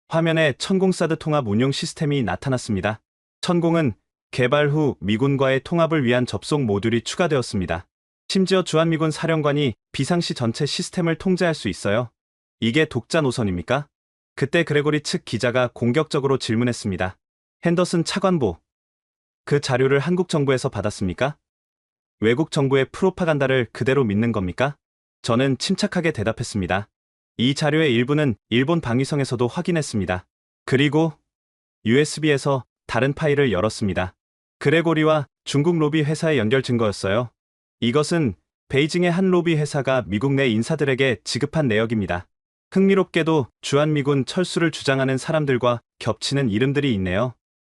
화면에 천공 사드 통합 운용 시스템이 나타났습니다. 천공은 개발 후 미군과의 통합을 위한 접속 모듈이 추가되었습니다. 심지어 주한미군 사령관이 비상시 전체 시스템을 통제할 수 있어요. 이게 독자 노선입니까? 그때 그레고리 측 기자가 공격적으로 질문했습니다. 핸더슨 차관보, 그 자료를 한국 정부에서 받았습니까? 외국 정부의 프로파간다를 그대로 믿는 겁니까? 저는 침착하게 대답했습니다. 이 자료의 일부는 일본 방위성에서도 확인했습니다. 그리고 USB에서 다른 파일을 열었습니다. 그레고리와 중국 로비 회사의 연결 증거였어요. 이것은 베이징의 한 로비 회사가 미국 내 인사들에게 지급한 내역입니다. 흥미롭게도 주한미군 철수를 주장하는 사람들과 겹치는 이름들이 있네요.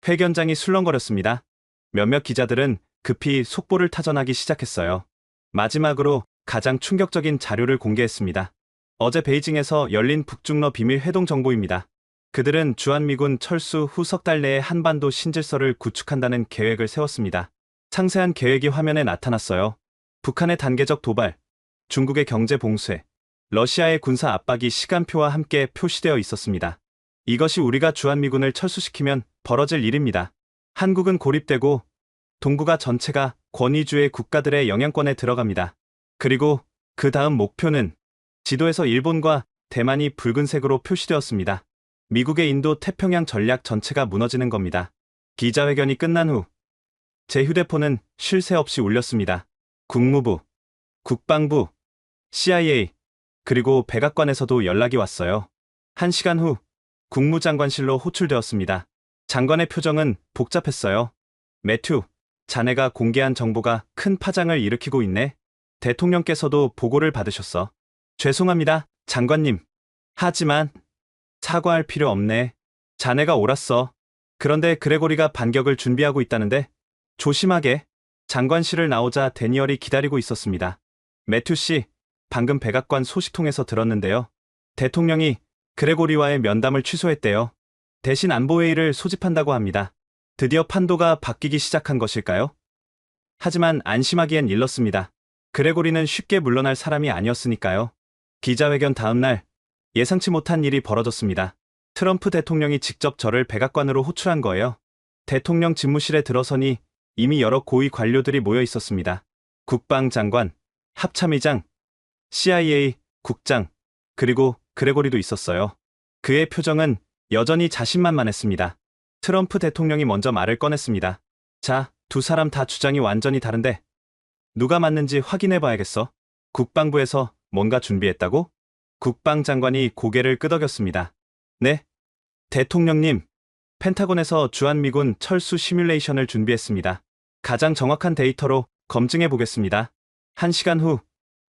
회견장이 술렁거렸습니다. 몇몇 기자들은 급히 속보를 타전하기 시작했어요. 마지막으로 가장 충격적인 자료를 공개했습니다. 어제 베이징에서 열린 북중러 비밀 회동 정보입니다. 그들은 주한미군 철수 후 석 달 내에 한반도 신질서를 구축한다는 계획을 세웠습니다. 상세한 계획이 화면에 나타났어요. 북한의 단계적 도발, 중국의 경제 봉쇄, 러시아의 군사 압박이 시간표와 함께 표시되어 있었습니다. 이것이 우리가 주한미군을 철수시키면 벌어질 일입니다. 한국은 고립되고 동북아 전체가 권위주의 국가들의 영향권에 들어갑니다. 그리고 그 다음 목표는 지도에서 일본과 대만이 붉은색으로 표시되었습니다. 미국의 인도 태평양 전략 전체가 무너지는 겁니다. 기자회견이 끝난 후 제 휴대폰은 쉴 새 없이 울렸습니다. 국무부, 국방부, CIA, 그리고 백악관에서도 연락이 왔어요. 1시간 후 국무장관실로 호출되었습니다. 장관의 표정은 복잡했어요. 매튜, 자네가 공개한 정보가 큰 파장을 일으키고 있네. 대통령께서도 보고를 받으셨어. 죄송합니다, 장관님. 하지만 사과할 필요 없네. 자네가 옳았어. 그런데 그레고리가 반격을 준비하고 있다는데 조심하게. 장관실을 나오자 데니얼이 기다리고 있었습니다. 매튜 씨, 방금 백악관 소식통에서 들었는데요. 대통령이 그레고리와의 면담을 취소했대요. 대신 안보회의를 소집한다고 합니다. 드디어 판도가 바뀌기 시작한 것일까요? 하지만 안심하기엔 일렀습니다. 그레고리는 쉽게 물러날 사람이 아니었으니까요. 기자회견 다음 날 예상치 못한 일이 벌어졌습니다. 트럼프 대통령이 직접 저를 백악관으로 호출한 거예요. 대통령 집무실에 들어서니 이미 여러 고위 관료들이 모여 있었습니다. 국방장관, 합참의장, CIA 국장, 그리고 그레고리도 있었어요. 그의 표정은 여전히 자신만만했습니다. 트럼프 대통령이 먼저 말을 꺼냈습니다. 자, 두 사람 다 주장이 완전히 다른데 누가 맞는지 확인해봐야겠어. 국방부에서 뭔가 준비했다고? 국방장관이 고개를 끄덕였습니다. 네, 대통령님. 펜타곤에서 주한미군 철수 시뮬레이션을 준비했습니다. 가장 정확한 데이터로 검증해 보겠습니다. 1시간 후,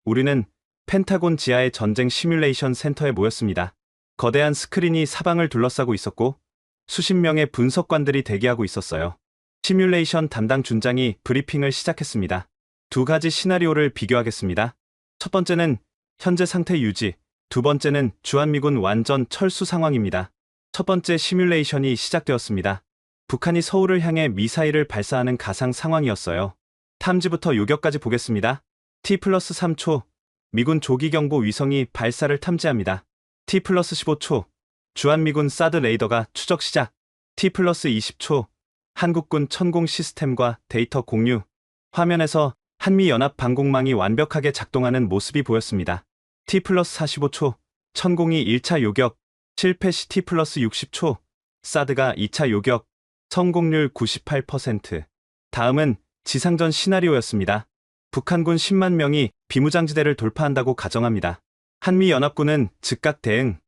우리는 펜타곤 지하의 전쟁 시뮬레이션 센터에 모였습니다. 거대한 스크린이 사방을 둘러싸고 있었고 수십 명의 분석관들이 대기하고 있었어요. 시뮬레이션 담당 준장이 브리핑을 시작했습니다. 두 가지 시나리오를 비교하겠습니다. 첫 번째는 현재 상태 유지, 두 번째는 주한미군 완전 철수 상황입니다. 첫 번째 시뮬레이션이 시작되었습니다. 북한이 서울을 향해 미사일을 발사하는 가상 상황이었어요. 탐지부터 요격까지 보겠습니다. T+3초, 미군 조기경보 위성이 발사를 탐지합니다. T+15초, 주한미군 사드 레이더가 추적 시작. T+20초, 한국군 천공 시스템과 데이터 공유. 화면에서 한미연합 방공망이 완벽하게 작동하는 모습이 보였습니다. T+45초, 천공이 1차 요격, 실패 시 T+60초, 사드가 2차 요격, 성공률 98%. 다음은 지상전 시나리오였습니다. 북한군 10만 명이 비무장지대를 돌파한다고 가정합니다. 한미연합군은 즉각 대응,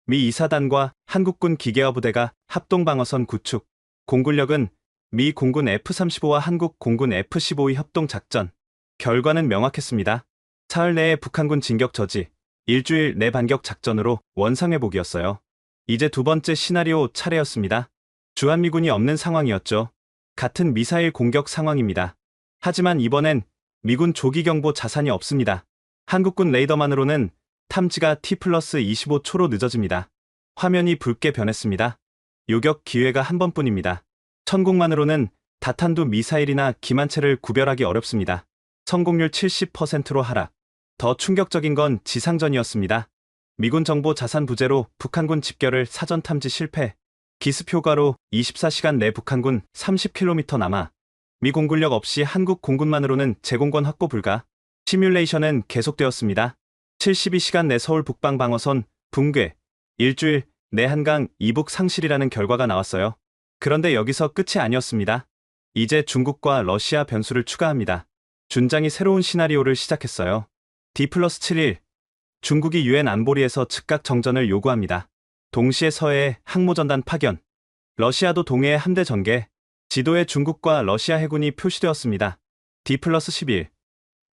미 2사단과 한국군 기계화 부대가 합동방어선 구축, 공군력은 미 공군 F-35와 한국 공군 F-15의 협동작전. 결과는 명확했습니다. 사흘 내에 북한군 진격 저지, 일주일 내 반격 작전으로 원상회복이었어요. 이제 두 번째 시나리오 차례였습니다. 주한미군이 없는 상황이었죠. 같은 미사일 공격 상황입니다. 하지만 이번엔 미군 조기경보 자산이 없습니다. 한국군 레이더만으로는 탐지가 T+25초로 늦어집니다. 화면이 붉게 변했습니다. 요격 기회가 한 번뿐입니다. 천공만으로는 다탄두 미사일이나 기만체를 구별하기 어렵습니다. 성공률 70%로 하락. 더 충격적인 건 지상전이었습니다. 미군 정보 자산 부재로 북한군 집결을 사전 탐지 실패. 기습 효과로 24시간 내 북한군 30km 남아 미 공군력 없이 한국 공군만으로는 제공권 확보 불가. 시뮬레이션은 계속되었습니다. 72시간 내 서울 북방 방어선 붕괴, 일주일 내 한강 이북 상실이라는 결과가 나왔어요. 그런데 여기서 끝이 아니었습니다. 이제 중국과 러시아 변수를 추가합니다. 준장이 새로운 시나리오를 시작했어요. D+7일, 중국이 유엔 안보리에서 즉각 정전을 요구합니다. 동시에 서해에 항모전단 파견, 러시아도 동해에 함대 전개, 지도에 중국과 러시아 해군이 표시되었습니다. D+11,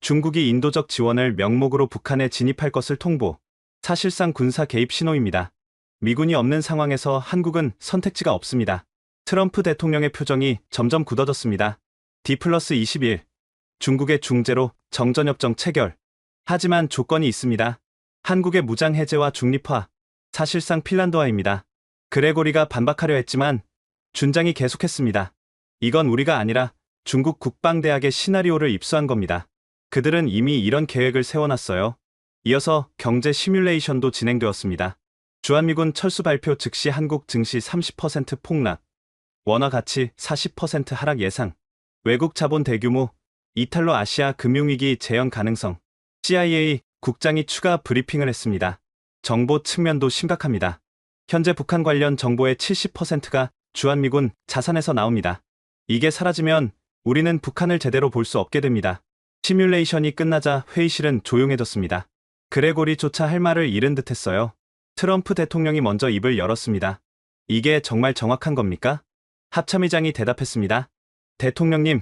중국이 인도적 지원을 명목으로 북한에 진입할 것을 통보, 사실상 군사 개입 신호입니다. 미군이 없는 상황에서 한국은 선택지가 없습니다. 트럼프 대통령의 표정이 점점 굳어졌습니다. D+21, 중국의 중재로 정전협정 체결. 하지만 조건이 있습니다. 한국의 무장 해제와 중립화, 사실상 핀란드화입니다. 그레고리가 반박하려 했지만 준장이 계속했습니다. 이건 우리가 아니라 중국 국방대학의 시나리오를 입수한 겁니다. 그들은 이미 이런 계획을 세워놨어요. 이어서 경제 시뮬레이션도 진행되었습니다. 주한미군 철수 발표 즉시 한국 증시 30% 폭락, 원화 가치 40% 하락 예상, 외국 자본 대규모, 이탈로 아시아 금융위기 재현 가능성. CIA 국장이 추가 브리핑을 했습니다. 정보 측면도 심각합니다. 현재 북한 관련 정보의 70%가 주한미군 자산에서 나옵니다. 이게 사라지면 우리는 북한을 제대로 볼 수 없게 됩니다. 시뮬레이션이 끝나자 회의실은 조용해졌습니다. 그레고리조차 할 말을 잃은 듯했어요. 트럼프 대통령이 먼저 입을 열었습니다. 이게 정말 정확한 겁니까? 합참의장이 대답했습니다. 대통령님,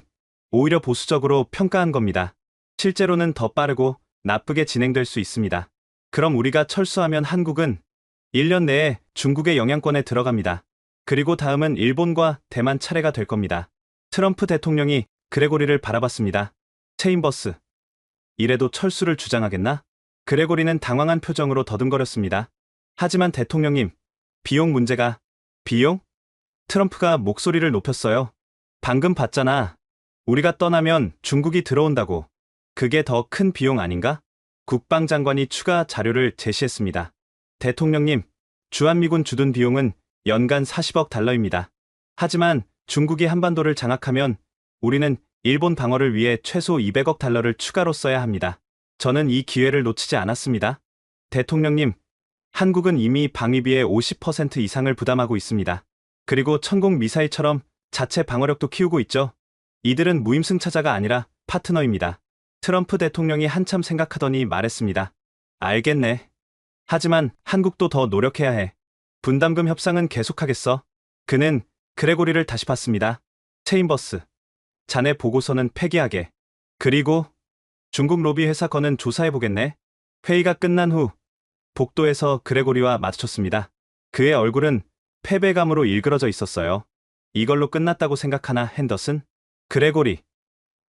오히려 보수적으로 평가한 겁니다. 실제로는 더 빠르고 나쁘게 진행될 수 있습니다. 그럼 우리가 철수하면 한국은 1년 내에 중국의 영향권에 들어갑니다. 그리고 다음은 일본과 대만 차례가 될 겁니다. 트럼프 대통령이 그레고리를 바라봤습니다. 체인버스, 이래도 철수를 주장하겠나? 그레고리는 당황한 표정으로 더듬거렸습니다. 하지만 대통령님, 비용 문제가... 비용? 트럼프가 목소리를 높였어요. 방금 봤잖아. 우리가 떠나면 중국이 들어온다고. 그게 더 큰 비용 아닌가? 국방장관이 추가 자료를 제시했습니다. 대통령님, 주한미군 주둔 비용은 연간 40억 달러입니다. 하지만 중국이 한반도를 장악하면 우리는 일본 방어를 위해 최소 200억 달러를 추가로 써야 합니다. 저는 이 기회를 놓치지 않았습니다. 대통령님, 한국은 이미 방위비의 50% 이상을 부담하고 있습니다. 그리고 천공 미사일처럼 자체 방어력도 키우고 있죠. 이들은 무임승차자가 아니라 파트너입니다. 트럼프 대통령이 한참 생각하더니 말했습니다. 알겠네. 하지만 한국도 더 노력해야 해. 분담금 협상은 계속하겠어. 그는 그레고리를 다시 봤습니다. 체인버스, 자네 보고서는 폐기하게. 그리고 중국 로비 회사 건은 조사해보겠네. 회의가 끝난 후 복도에서 그레고리와 마주쳤습니다. 그의 얼굴은 패배감으로 일그러져 있었어요. 이걸로 끝났다고 생각하나, 핸더슨? 그레고리,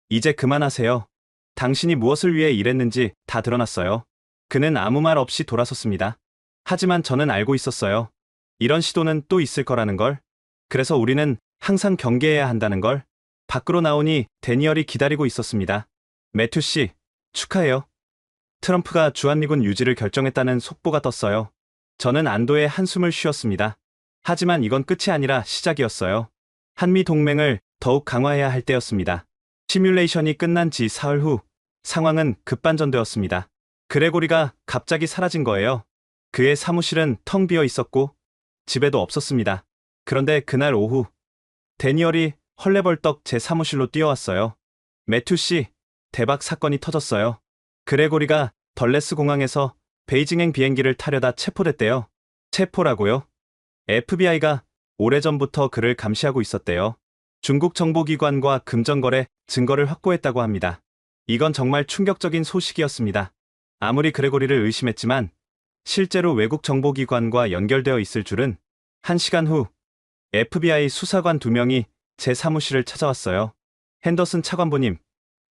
이제 그만하세요. 당신이 무엇을 위해 일했는지 다 드러났어요. 그는 아무 말 없이 돌아섰습니다. 하지만 저는 알고 있었어요. 이런 시도는 또 있을 거라는 걸. 그래서 우리는 항상 경계해야 한다는 걸. 밖으로 나오니 데니얼이 기다리고 있었습니다. 매튜 씨, 축하해요. 트럼프가 주한미군 유지를 결정했다는 속보가 떴어요. 저는 안도의 한숨을 쉬었습니다. 하지만 이건 끝이 아니라 시작이었어요. 한미 동맹을 더욱 강화해야 할 때였습니다. 시뮬레이션이 끝난 지 사흘 후 상황은 급반전되었습니다. 그레고리가 갑자기 사라진 거예요. 그의 사무실은 텅 비어 있었고 집에도 없었습니다. 그런데 그날 오후 데니얼이 헐레벌떡 제 사무실로 뛰어왔어요. 매튜 씨, 대박 사건이 터졌어요. 그레고리가 덜레스 공항에서 베이징행 비행기를 타려다 체포됐대요. 체포라고요? FBI가 오래전부터 그를 감시하고 있었대요. 중국 정보기관과 금전거래 증거를 확보했다고 합니다. 이건 정말 충격적인 소식이었습니다. 아무리 그레고리를 의심했지만 실제로 외국 정보기관과 연결되어 있을 줄은. 1시간 후 FBI 수사관 2명이 제 사무실을 찾아왔어요. 핸더슨 차관보님,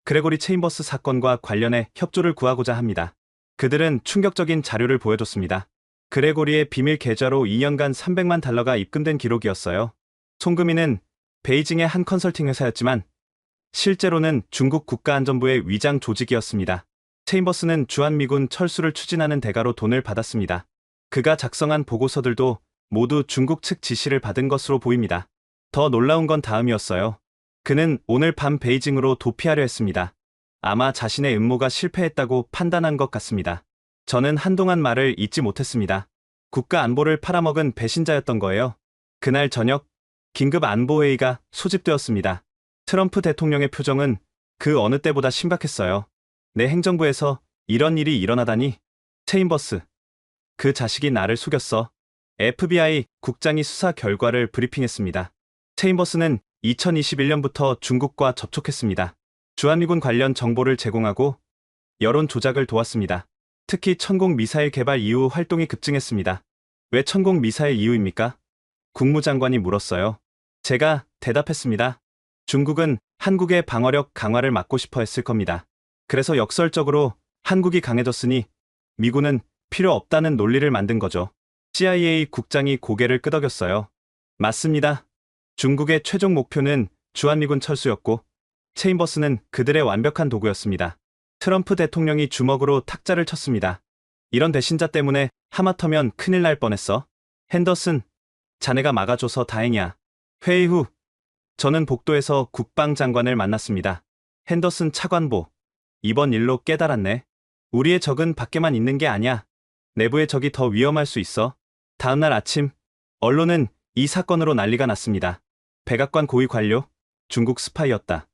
그레고리 체인버스 사건과 관련해 협조를 구하고자 합니다. 그들은 충격적인 자료를 보여줬습니다. 그레고리의 비밀 계좌로 2년간 300만 달러가 입금된 기록이었어요. 송금인은 베이징의 한 컨설팅 회사였지만 실제로는 중국 국가안전부의 위장 조직이었습니다. 체인버스는 주한미군 철수를 추진하는 대가로 돈을 받았습니다. 그가 작성한 보고서들도 모두 중국 측 지시를 받은 것으로 보입니다. 더 놀라운 건 다음이었어요. 그는 오늘 밤 베이징으로 도피하려 했습니다. 아마 자신의 음모가 실패했다고 판단한 것 같습니다. 저는 한동안 말을 잇지 못했습니다. 국가 안보를 팔아먹은 배신자였던 거예요. 그날 저녁 긴급 안보회의가 소집되었습니다. 트럼프 대통령의 표정은 그 어느 때보다 심각했어요. 내 행정부에서 이런 일이 일어나다니. 체인버스, 그 자식이 나를 속였어. FBI 국장이 수사 결과를 브리핑했습니다. 체인버스는 2021년부터 중국과 접촉했습니다. 주한미군 관련 정보를 제공하고 여론 조작을 도왔습니다. 특히 천공 미사일 개발 이후 활동이 급증했습니다. 왜 천공 미사일 이후입니까? 국무장관이 물었어요. 제가 대답했습니다. 중국은 한국의 방어력 강화를 막고 싶어 했을 겁니다. 그래서 역설적으로 한국이 강해졌으니 미군은 필요 없다는 논리를 만든 거죠. CIA 국장이 고개를 끄덕였어요. 맞습니다. 중국의 최종 목표는 주한미군 철수였고 체인버스는 그들의 완벽한 도구였습니다. 트럼프 대통령이 주먹으로 탁자를 쳤습니다. 이런 배신자 때문에 하마터면 큰일 날 뻔했어. 핸더슨, 자네가 막아줘서 다행이야. 회의 후 저는 복도에서 국방장관을 만났습니다. 핸더슨 차관보, 이번 일로 깨달았네. 우리의 적은 밖에만 있는 게 아니야. 내부의 적이 더 위험할 수 있어. 다음날 아침 언론은 이 사건으로 난리가 났습니다. 백악관 고위 관료, 중국 스파이였다.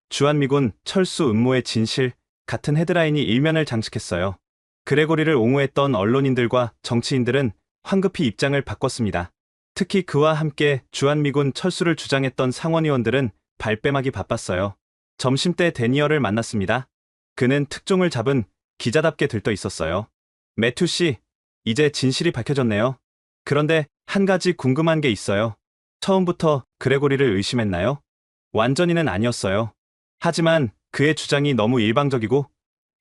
주한미군 철수 음모의 진실 같은 헤드라인이 일면을 장식했어요. 그레고리를 옹호했던 언론인들과 정치인들은 황급히 입장을 바꿨습니다. 특히 그와 함께 주한미군 철수를 주장했던 상원의원들은 발뺌하기 바빴어요. 점심때 데니얼을 만났습니다. 그는 특종을 잡은 기자답게 들떠 있었어요. 매튜 씨, 이제 진실이 밝혀졌네요. 그런데 한 가지 궁금한 게 있어요. 처음부터 그레고리를 의심했나요? 완전히는 아니었어요. 하지만 그의 주장이 너무 일방적이고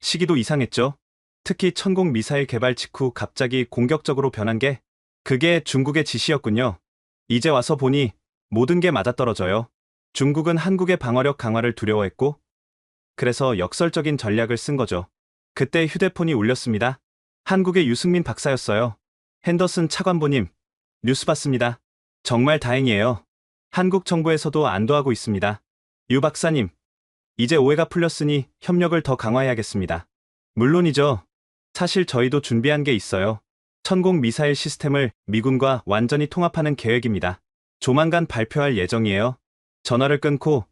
시기도 이상했죠. 특히 천공 미사일 개발 직후 갑자기 공격적으로 변한 게 그게 중국의 지시였군요. 이제 와서 보니 모든 게 맞아떨어져요. 중국은 한국의 방어력 강화를 두려워했고, 그래서 역설적인 전략을 쓴 거죠. 그때 휴대폰이 울렸습니다. 한국의 유승민 박사였어요. 핸더슨 차관보님, 뉴스 봤습니다. 정말 다행이에요. 한국 정부에서도 안도하고 있습니다. 유 박사님, 이제 오해가 풀렸으니 협력을 더 강화해야겠습니다. 물론이죠. 사실 저희도 준비한 게 있어요. 천공 미사일 시스템을 미군과 완전히 통합하는 계획입니다. 조만간 발표할 예정이에요. 전화를 끊고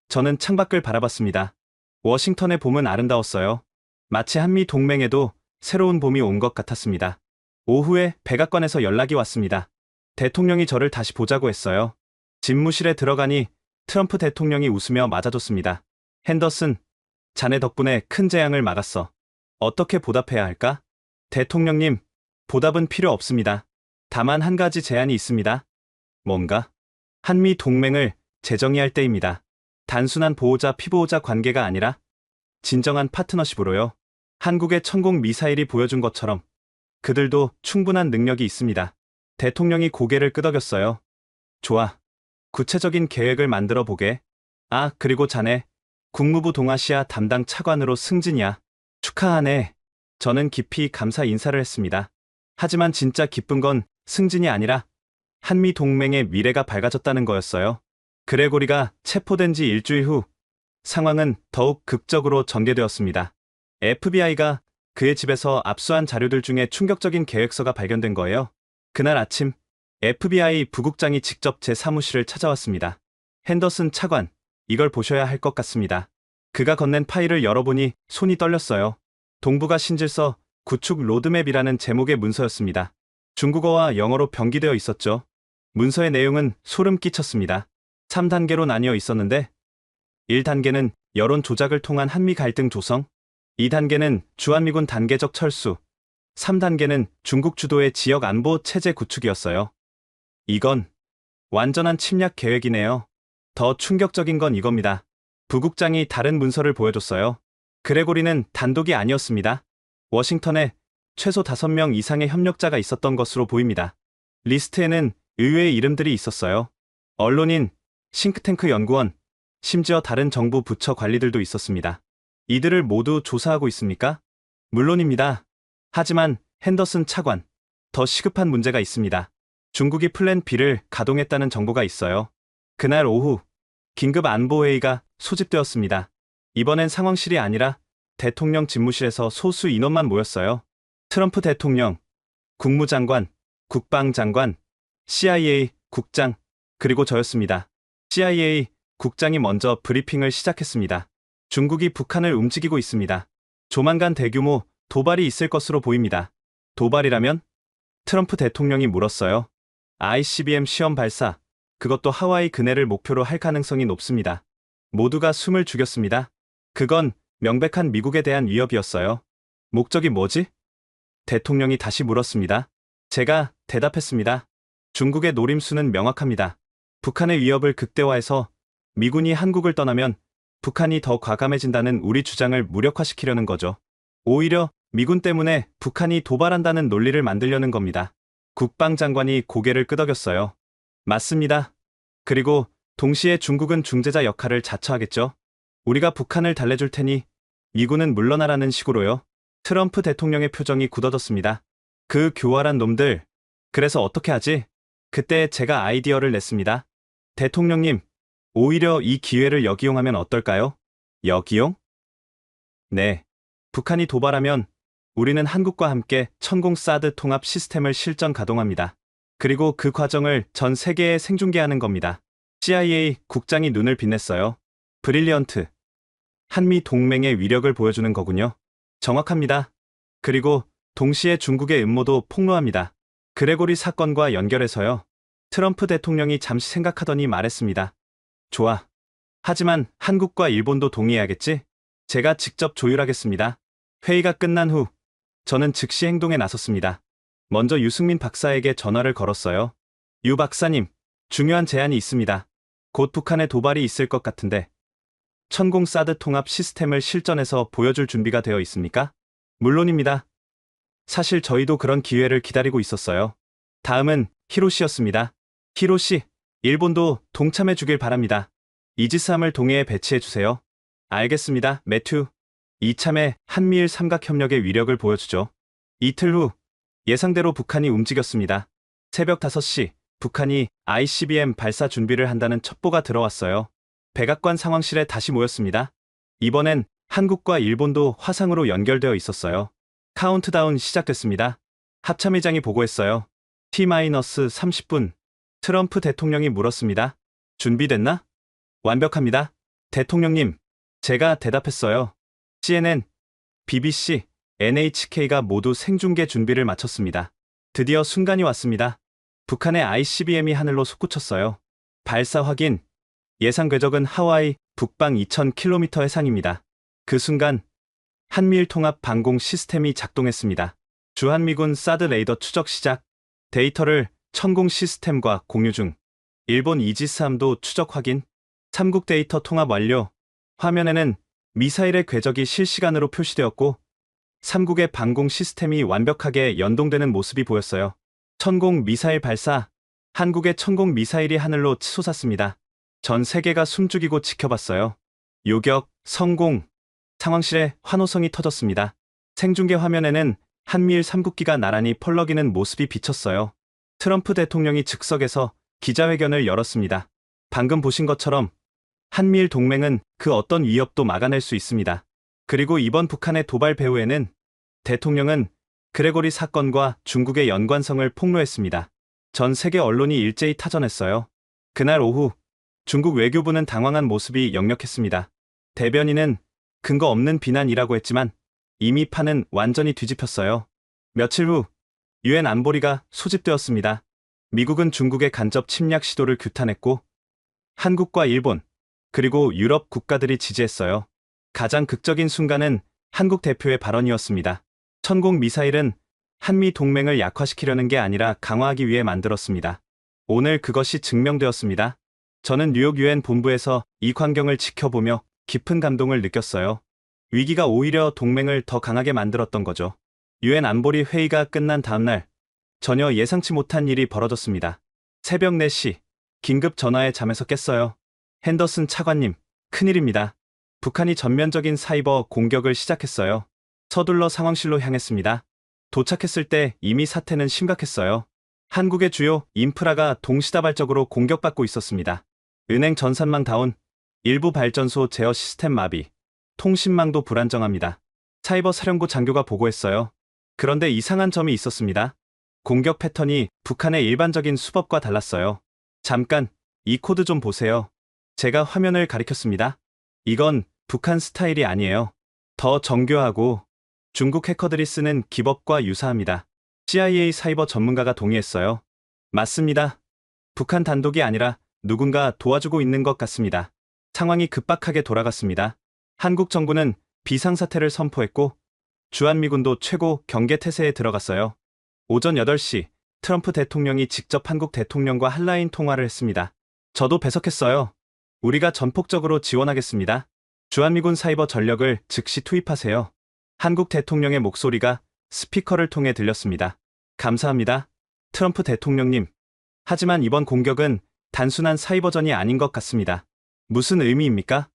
저는 창밖을 바라봤습니다. 워싱턴의 봄은 아름다웠어요. 마치 한미 동맹에도 새로운 봄이 온 것 같았습니다. 오후에 백악관에서 연락이 왔습니다. 대통령이 저를 다시 보자고 했어요. 집무실에 들어가니 트럼프 대통령이 웃으며 맞아줬습니다. 핸더슨, 자네 덕분에 큰 재앙을 막았어. 어떻게 보답해야 할까? 대통령님, 보답은 필요 없습니다. 다만 한 가지 제안이 있습니다. 뭔가? 한미 동맹을 재정의할 때입니다. 단순한 보호자 피보호자 관계가 아니라 진정한 파트너십으로요. 한국의 천공 미사일이 보여준 것처럼 그들도 충분한 능력이 있습니다. 대통령이 고개를 끄덕였어요. 좋아. 구체적인 계획을 만들어 보게. 아, 그리고 자네, 국무부 동아시아 담당 차관으로 승진이야. 축하하네. 저는 깊이 감사 인사를 했습니다. 하지만 진짜 기쁜 건 승진이 아니라 한미 동맹의 미래가 밝아졌다는 거였어요. 그레고리가 체포된 지 일주일 후 상황은 더욱 극적으로 전개되었습니다. FBI가 그의 집에서 압수한 자료들 중에 충격적인 계획서가 발견된 거예요. 그날 아침 FBI 부국장이 직접 제 사무실을 찾아왔습니다. 핸더슨 차관, 이걸 보셔야 할 것 같습니다. 그가 건넨 파일을 열어보니 손이 떨렸어요. 동북아 신질서 구축 로드맵이라는 제목의 문서였습니다. 중국어와 영어로 병기되어 있었죠. 문서의 내용은 소름 끼쳤습니다. 3단계로 나뉘어 있었는데 1단계는 여론 조작을 통한 한미 갈등 조성, 2단계는 주한미군 단계적 철수, 3단계는 중국 주도의 지역 안보 체제 구축이었어요. 이건 완전한 침략 계획이네요. 더 충격적인 건 이겁니다. 부국장이 다른 문서를 보여줬어요. 그레고리는 단독이 아니었습니다. 워싱턴에 최소 5명 이상의 협력자가 있었던 것으로 보입니다. 리스트에는 의외의 이름들이 있었어요. 언론인, 싱크탱크 연구원, 심지어 다른 정부 부처 관리들도 있었습니다. 이들을 모두 조사하고 있습니까? 물론입니다. 하지만 핸더슨 차관, 더 시급한 문제가 있습니다. 중국이 플랜 B를 가동했다는 정보가 있어요. 그날 오후 긴급 안보회의가 소집되었습니다. 이번엔 상황실이 아니라 대통령 집무실에서 소수 인원만 모였어요. 트럼프 대통령, 국무장관, 국방장관, CIA 국장, 그리고 저였습니다. CIA 국장이 먼저 브리핑을 시작했습니다. 중국이 북한을 움직이고 있습니다. 조만간 대규모 도발이 있을 것으로 보입니다. 도발이라면? 트럼프 대통령이 물었어요. ICBM 시험 발사, 그것도 하와이 근해를 목표로 할 가능성이 높습니다. 모두가 숨을 죽였습니다. 그건 명백한 미국에 대한 위협이었어요. 목적이 뭐지? 대통령이 다시 물었습니다. 제가 대답했습니다. 중국의 노림수는 명확합니다. 북한의 위협을 극대화해서 미군이 한국을 떠나면 북한이 더 과감해진다는 우리 주장을 무력화시키려는 거죠. 오히려 미군 때문에 북한이 도발한다는 논리를 만들려는 겁니다. 국방장관이 고개를 끄덕였어요. 맞습니다. 그리고 동시에 중국은 중재자 역할을 자처하겠죠. 우리가 북한을 달래줄 테니 미군은 물러나라는 식으로요. 트럼프 대통령의 표정이 굳어졌습니다. 그 교활한 놈들. 그래서 어떻게 하지? 그때 제가 아이디어를 냈습니다. 대통령님, 오히려 이 기회를 역이용하면 어떨까요? 역이용? 네. 북한이 도발하면 우리는 한국과 함께 천공 사드 통합 시스템을 실전 가동합니다. 그리고 그 과정을 전 세계에 생중계하는 겁니다. CIA 국장이 눈을 빛냈어요. 브릴리언트. 한미 동맹의 위력을 보여주는 거군요. 정확합니다. 그리고 동시에 중국의 음모도 폭로합니다. 그레고리 사건과 연결해서요. 트럼프 대통령이 잠시 생각하더니 말했습니다. 좋아. 하지만 한국과 일본도 동의해야겠지? 제가 직접 조율하겠습니다. 회의가 끝난 후 저는 즉시 행동에 나섰습니다. 먼저 유승민 박사에게 전화를 걸었어요. 유 박사님, 중요한 제안이 있습니다. 곧 북한의 도발이 있을 것 같은데 천공 사드 통합 시스템을 실전에서 보여줄 준비가 되어 있습니까? 물론입니다. 사실 저희도 그런 기회를 기다리고 있었어요. 다음은 히로시였습니다. 히로시, 일본도 동참해 주길 바랍니다. 이지스함을 동해에 배치해 주세요. 알겠습니다, 매튜. 이참에 한미일 삼각협력의 위력을 보여주죠. 이틀 후 예상대로 북한이 움직였습니다. 새벽 5시 북한이 ICBM 발사 준비를 한다는 첩보가 들어왔어요. 백악관 상황실에 다시 모였습니다. 이번엔 한국과 일본도 화상으로 연결되어 있었어요. 카운트다운 시작됐습니다. 합참의장이 보고했어요. T-30분. 트럼프 대통령이 물었습니다. 준비됐나? 완벽합니다. 대통령님, 제가 대답했어요. CNN, BBC, NHK가 모두 생중계 준비를 마쳤습니다. 드디어 순간이 왔습니다. 북한의 ICBM이 하늘로 솟구쳤어요. 발사 확인. 예상 궤적은 하와이 북방 2000km 해상입니다. 그 순간 한미일 통합 방공 시스템이 작동했습니다. 주한미군 사드 레이더 추적 시작. 데이터를 천공 시스템과 공유 중. 일본 이지스함도 추적 확인. 3국 데이터 통합 완료. 화면에는 미사일의 궤적이 실시간으로 표시되었고 3국의 방공 시스템이 완벽하게 연동되는 모습이 보였어요. 천공 미사일 발사. 한국의 천공 미사일이 하늘로 치솟았습니다. 전 세계가 숨죽이고 지켜봤어요. 요격, 성공. 상황실에 환호성이 터졌습니다. 생중계 화면에는 한미일 3국기가 나란히 펄럭이는 모습이 비쳤어요. 트럼프 대통령이 즉석에서 기자회견을 열었습니다. 방금 보신 것처럼 한미일 동맹은 그 어떤 위협도 막아낼 수 있습니다. 그리고 이번 북한의 도발 배후에는 대통령은 그레고리 사건과 중국의 연관성을 폭로했습니다. 전 세계 언론이 일제히 타전했어요. 그날 오후 중국 외교부는 당황한 모습이 역력했습니다. 대변인은 근거 없는 비난이라고 했지만 이미 판은 완전히 뒤집혔어요. 며칠 후 유엔 안보리가 소집되었습니다. 미국은 중국의 간접 침략 시도를 규탄했고 한국과 일본 그리고 유럽 국가들이 지지했어요. 가장 극적인 순간은 한국 대표의 발언이었습니다. 천공 미사일은 한미 동맹을 약화시키려는 게 아니라 강화하기 위해 만들었습니다. 오늘 그것이 증명되었습니다. 저는 뉴욕 유엔 본부에서 이 광경을 지켜보며 깊은 감동을 느꼈어요. 위기가 오히려 동맹을 더 강하게 만들었던 거죠. 유엔 안보리 회의가 끝난 다음날 전혀 예상치 못한 일이 벌어졌습니다. 새벽 4시 긴급 전화에 잠에서 깼어요. 핸더슨 차관님, 큰일입니다. 북한이 전면적인 사이버 공격을 시작했어요. 서둘러 상황실로 향했습니다. 도착했을 때 이미 사태는 심각했어요. 한국의 주요 인프라가 동시다발적으로 공격받고 있었습니다. 은행 전산망 다운, 일부 발전소 제어 시스템 마비, 통신망도 불안정합니다. 사이버 사령부 장교가 보고했어요. 그런데 이상한 점이 있었습니다. 공격 패턴이 북한의 일반적인 수법과 달랐어요. 잠깐, 이 코드 좀 보세요. 제가 화면을 가리켰습니다. 이건 북한 스타일이 아니에요. 더 정교하고 중국 해커들이 쓰는 기법과 유사합니다. CIA 사이버 전문가가 동의했어요. 맞습니다. 북한 단독이 아니라 누군가 도와주고 있는 것 같습니다. 상황이 급박하게 돌아갔습니다. 한국 정부는 비상사태를 선포했고 주한미군도 최고 경계태세에 들어갔어요. 오전 8시 트럼프 대통령이 직접 한국 대통령과 한라인 통화를 했습니다. 저도 배석했어요. 우리가 전폭적으로 지원하겠습니다. 주한미군 사이버 전력을 즉시 투입하세요. 한국 대통령의 목소리가 스피커를 통해 들렸습니다. 감사합니다. 트럼프 대통령님. 하지만 이번 공격은 단순한 사이버전이 아닌 것 같습니다. 무슨 의미입니까?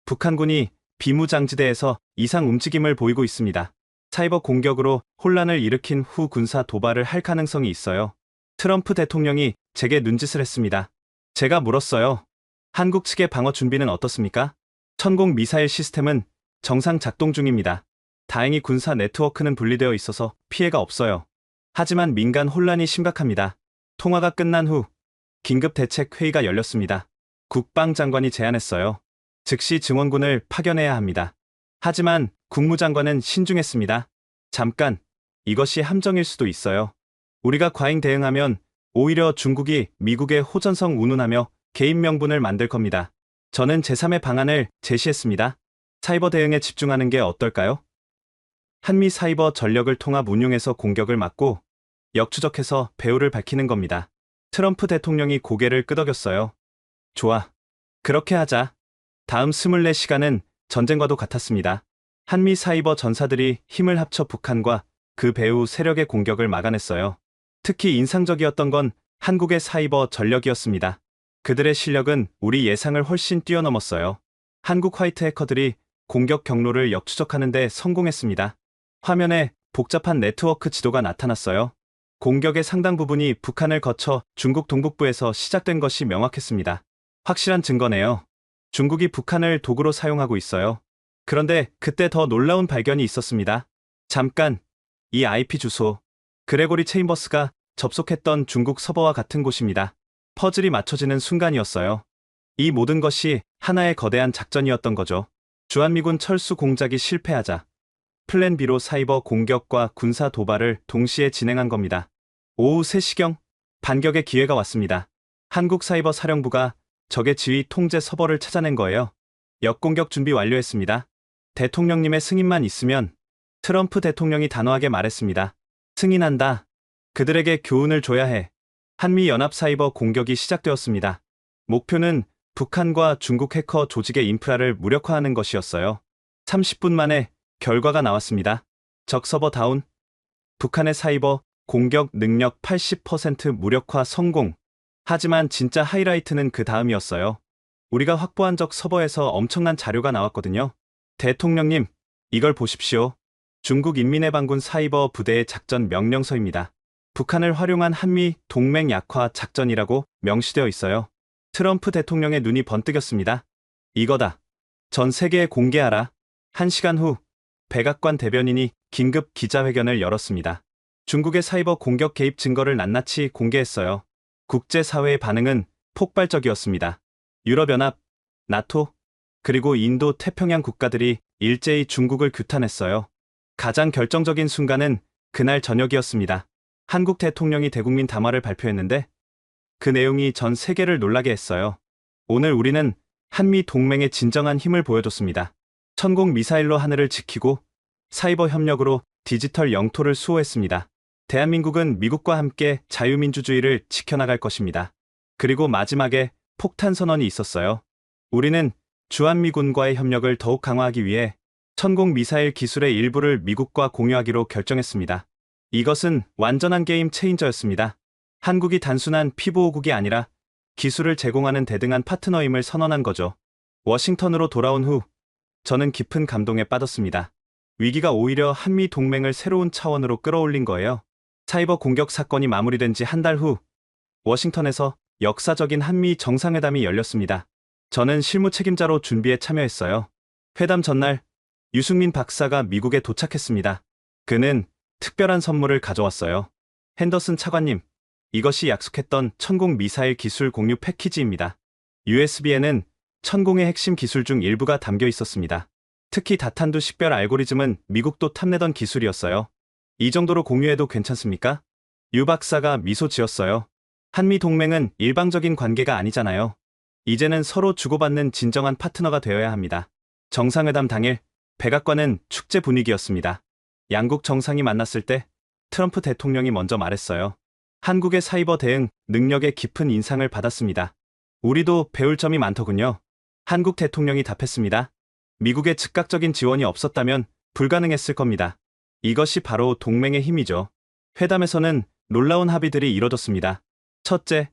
북한군이 비무장지대에서 이상 움직임을 보이고 있습니다. 사이버 공격으로 혼란을 일으킨 후 군사 도발을 할 가능성이 있어요. 트럼프 대통령이 제게 눈짓을 했습니다. 제가 물었어요. 한국 측의 방어 준비는 어떻습니까? 천공 미사일 시스템은 정상 작동 중입니다. 다행히 군사 네트워크는 분리되어 있어서 피해가 없어요. 하지만 민간 혼란이 심각합니다. 통화가 끝난 후 긴급 대책 회의가 열렸습니다. 국방장관이 제안했어요. 즉시 증원군을 파견해야 합니다. 하지만 국무장관은 신중했습니다. 잠깐, 이것이 함정일 수도 있어요. 우리가 과잉 대응하면 오히려 중국이 미국의 호전성 운운하며 개인 명분을 만들 겁니다. 저는 제3의 방안을 제시했습니다. 사이버 대응에 집중하는 게 어떨까요? 한미 사이버 전력을 통합 운용해서 공격을 막고 역추적해서 배후를 밝히는 겁니다. 트럼프 대통령이 고개를 끄덕였어요. 좋아. 그렇게 하자. 다음 24시간은 전쟁과도 같았습니다. 한미 사이버 전사들이 힘을 합쳐 북한과 그 배후 세력의 공격을 막아냈어요. 특히 인상적이었던 건 한국의 사이버 전력이었습니다. 그들의 실력은 우리 예상을 훨씬 뛰어넘었어요. 한국 화이트 해커들이 공격 경로를 역추적하는 데 성공했습니다. 화면에 복잡한 네트워크 지도가 나타났어요. 공격의 상당 부분이 북한을 거쳐 중국 동북부에서 시작된 것이 명확했습니다. 확실한 증거네요. 중국이 북한을 도구로 사용하고 있어요. 그런데 그때 더 놀라운 발견이 있었습니다. 잠깐, 이 IP 주소, 그레고리 체인버스가 접속했던 중국 서버와 같은 곳입니다. 퍼즐이 맞춰지는 순간이었어요. 이 모든 것이 하나의 거대한 작전이었던 거죠. 주한미군 철수 공작이 실패하자 플랜 B로 사이버 공격과 군사 도발을 동시에 진행한 겁니다. 오후 3시경 반격의 기회가 왔습니다. 한국 사이버 사령부가 적의 지휘 통제 서버를 찾아낸 거예요. 역공격 준비 완료했습니다. 대통령님의 승인만 있으면 트럼프 대통령이 단호하게 말했습니다. 승인한다. 그들에게 교훈을 줘야 해. 한미 연합 사이버 공격이 시작되었습니다. 목표는 북한과 중국 해커 조직의 인프라를 무력화하는 것이었어요. 30분 만에 결과가 나왔습니다. 적 서버 다운. 북한의 사이버 공격 능력 80% 무력화 성공. 하지만 진짜 하이라이트는 그 다음이었어요. 우리가 확보한 적 서버에서 엄청난 자료가 나왔거든요. 대통령님, 이걸 보십시오. 중국 인민해방군 사이버 부대의 작전 명령서입니다. 북한을 활용한 한미 동맹 약화 작전이라고 명시되어 있어요. 트럼프 대통령의 눈이 번뜩였습니다. 이거다. 전 세계에 공개하라. 1시간 후 백악관 대변인이 긴급 기자회견을 열었습니다. 중국의 사이버 공격 개입 증거를 낱낱이 공개했어요. 국제사회의 반응은 폭발적이었습니다. 유럽연합, 나토, 그리고 인도 태평양 국가들이 일제히 중국을 규탄했어요. 가장 결정적인 순간은 그날 저녁이었습니다. 한국 대통령이 대국민 담화를 발표했는데 그 내용이 전 세계를 놀라게 했어요. 오늘 우리는 한미 동맹의 진정한 힘을 보여줬습니다. 천공 미사일로 하늘을 지키고 사이버 협력으로 디지털 영토를 수호했습니다. 대한민국은 미국과 함께 자유민주주의를 지켜나갈 것입니다. 그리고 마지막에 폭탄 선언이 있었어요. 우리는 주한미군과의 협력을 더욱 강화하기 위해 천공 미사일 기술의 일부를 미국과 공유하기로 결정했습니다. 이것은 완전한 게임 체인저였습니다. 한국이 단순한 피보호국이 아니라 기술을 제공하는 대등한 파트너임을 선언한 거죠. 워싱턴으로 돌아온 후 저는 깊은 감동에 빠졌습니다. 위기가 오히려 한미 동맹을 새로운 차원으로 끌어올린 거예요. 사이버 공격 사건이 마무리된 지 한 달 후 워싱턴에서 역사적인 한미 정상회담이 열렸습니다. 저는 실무 책임자로 준비에 참여했어요. 회담 전날 유승민 박사가 미국에 도착했습니다. 그는 특별한 선물을 가져왔어요. 핸더슨 차관님, 이것이 약속했던 천공 미사일 기술 공유 패키지입니다. USB에는 천공의 핵심 기술 중 일부가 담겨 있었습니다. 특히 다탄두 식별 알고리즘은 미국도 탐내던 기술이었어요. 이 정도로 공유해도 괜찮습니까? 유 박사가 미소 지었어요. 한미 동맹은 일방적인 관계가 아니잖아요. 이제는 서로 주고받는 진정한 파트너가 되어야 합니다. 정상회담 당일 백악관은 축제 분위기였습니다. 양국 정상이 만났을 때 트럼프 대통령이 먼저 말했어요. 한국의 사이버 대응 능력에 깊은 인상을 받았습니다. 우리도 배울 점이 많더군요. 한국 대통령이 답했습니다. 미국의 즉각적인 지원이 없었다면 불가능했을 겁니다. 이것이 바로 동맹의 힘이죠. 회담에서는 놀라운 합의들이 이뤄졌습니다. 첫째,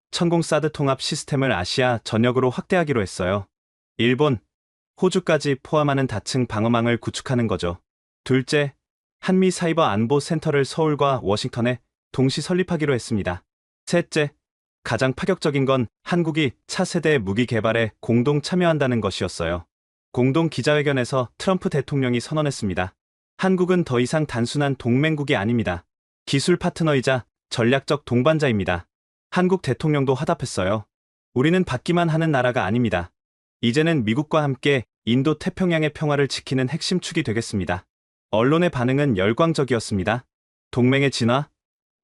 천공 사드 통합 시스템을 아시아 전역으로 확대하기로 했어요. 일본, 호주까지 포함하는 다층 방어망을 구축하는 거죠. 둘째, 한미 사이버 안보 센터를 서울과 워싱턴에 동시 설립하기로 했습니다. 셋째, 가장 파격적인 건 한국이 차세대 무기 개발에 공동 참여한다는 것이었어요. 공동 기자회견에서 트럼프 대통령이 선언했습니다. 한국은 더 이상 단순한 동맹국이 아닙니다. 기술 파트너이자 전략적 동반자입니다. 한국 대통령도 화답했어요. 우리는 받기만 하는 나라가 아닙니다. 이제는 미국과 함께 인도 태평양의 평화를 지키는 핵심 축이 되겠습니다. 언론의 반응은 열광적이었습니다. 동맹의 진화,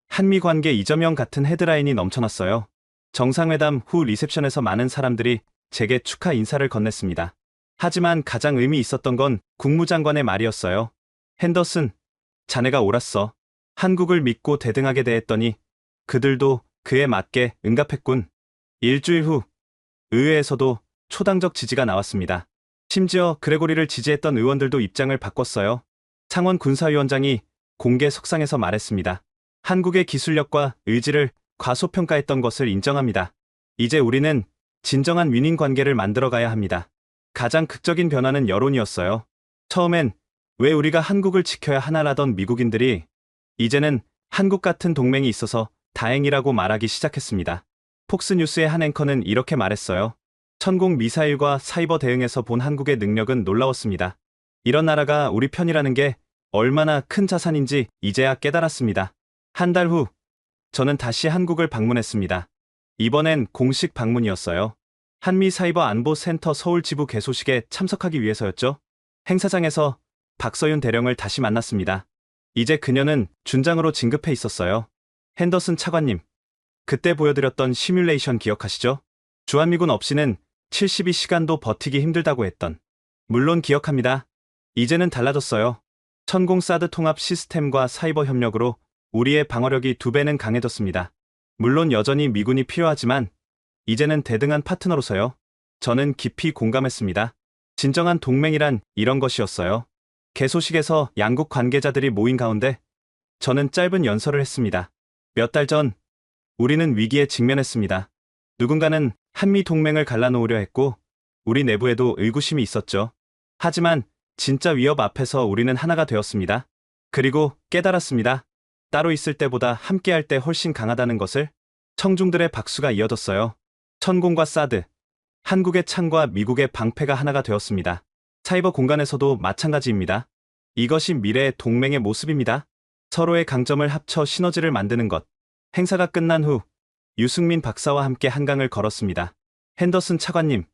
한미 관계 이점형 같은 헤드라인이 넘쳐났어요. 정상회담 후 리셉션에서 많은 사람들이 제게 축하 인사를 건넸습니다. 하지만 가장 의미 있었던 건 국무장관의 말이었어요. 핸더슨, 자네가 옳았어. 한국을 믿고 대등하게 대했더니 그들도 그에 맞게 응답했군. 일주일 후 의회에서도 초당적 지지가 나왔습니다. 심지어 그레고리를 지지했던 의원들도 입장을 바꿨어요. 창원 군사위원장이 공개 석상에서 말했습니다. 한국의 기술력과 의지를 과소평가했던 것을 인정합니다. 이제 우리는 진정한 윈윈 관계를 만들어가야 합니다. 가장 극적인 변화는 여론이었어요. 처음엔 왜 우리가 한국을 지켜야 하나라던 미국인들이 이제는 한국 같은 동맹이 있어서 다행이라고 말하기 시작했습니다. 폭스뉴스의 한 앵커는 이렇게 말했어요. 천공 미사일과 사이버 대응에서 본 한국의 능력은 놀라웠습니다. 이런 나라가 우리 편이라는 게 얼마나 큰 자산인지 이제야 깨달았습니다. 한 달 후, 저는 다시 한국을 방문했습니다. 이번엔 공식 방문이었어요. 한미사이버안보센터 서울 지부 개소식에 참석하기 위해서였죠. 행사장에서 박서윤 대령을 다시 만났습니다. 이제 그녀는 준장으로 진급해 있었어요. 핸더슨 차관님, 그때 보여드렸던 시뮬레이션 기억하시죠? 주한미군 없이는 72시간도 버티기 힘들다고 했던. 물론 기억합니다. 이제는 달라졌어요. 천공 사드 통합 시스템과 사이버 협력으로 우리의 방어력이 2배는 강해졌습니다. 물론 여전히 미군이 필요하지만 이제는 대등한 파트너로서요. 저는 깊이 공감했습니다. 진정한 동맹이란 이런 것이었어요. 개소식에서 양국 관계자들이 모인 가운데 저는 짧은 연설을 했습니다. 몇 달 전 우리는 위기에 직면했습니다. 누군가는 한미 동맹을 갈라놓으려 했고 우리 내부에도 의구심이 있었죠. 하지만 진짜 위협 앞에서 우리는 하나가 되었습니다. 그리고 깨달았습니다. 따로 있을 때보다 함께할 때 훨씬 강하다는 것을. 청중들의 박수가 이어졌어요. 천공과 사드, 한국의 창과 미국의 방패가 하나가 되었습니다. 사이버 공간에서도 마찬가지입니다. 이것이 미래의 동맹의 모습입니다. 서로의 강점을 합쳐 시너지를 만드는 것. 행사가 끝난 후 유승민 박사와 함께 한강을 걸었습니다. 핸더슨 차관님,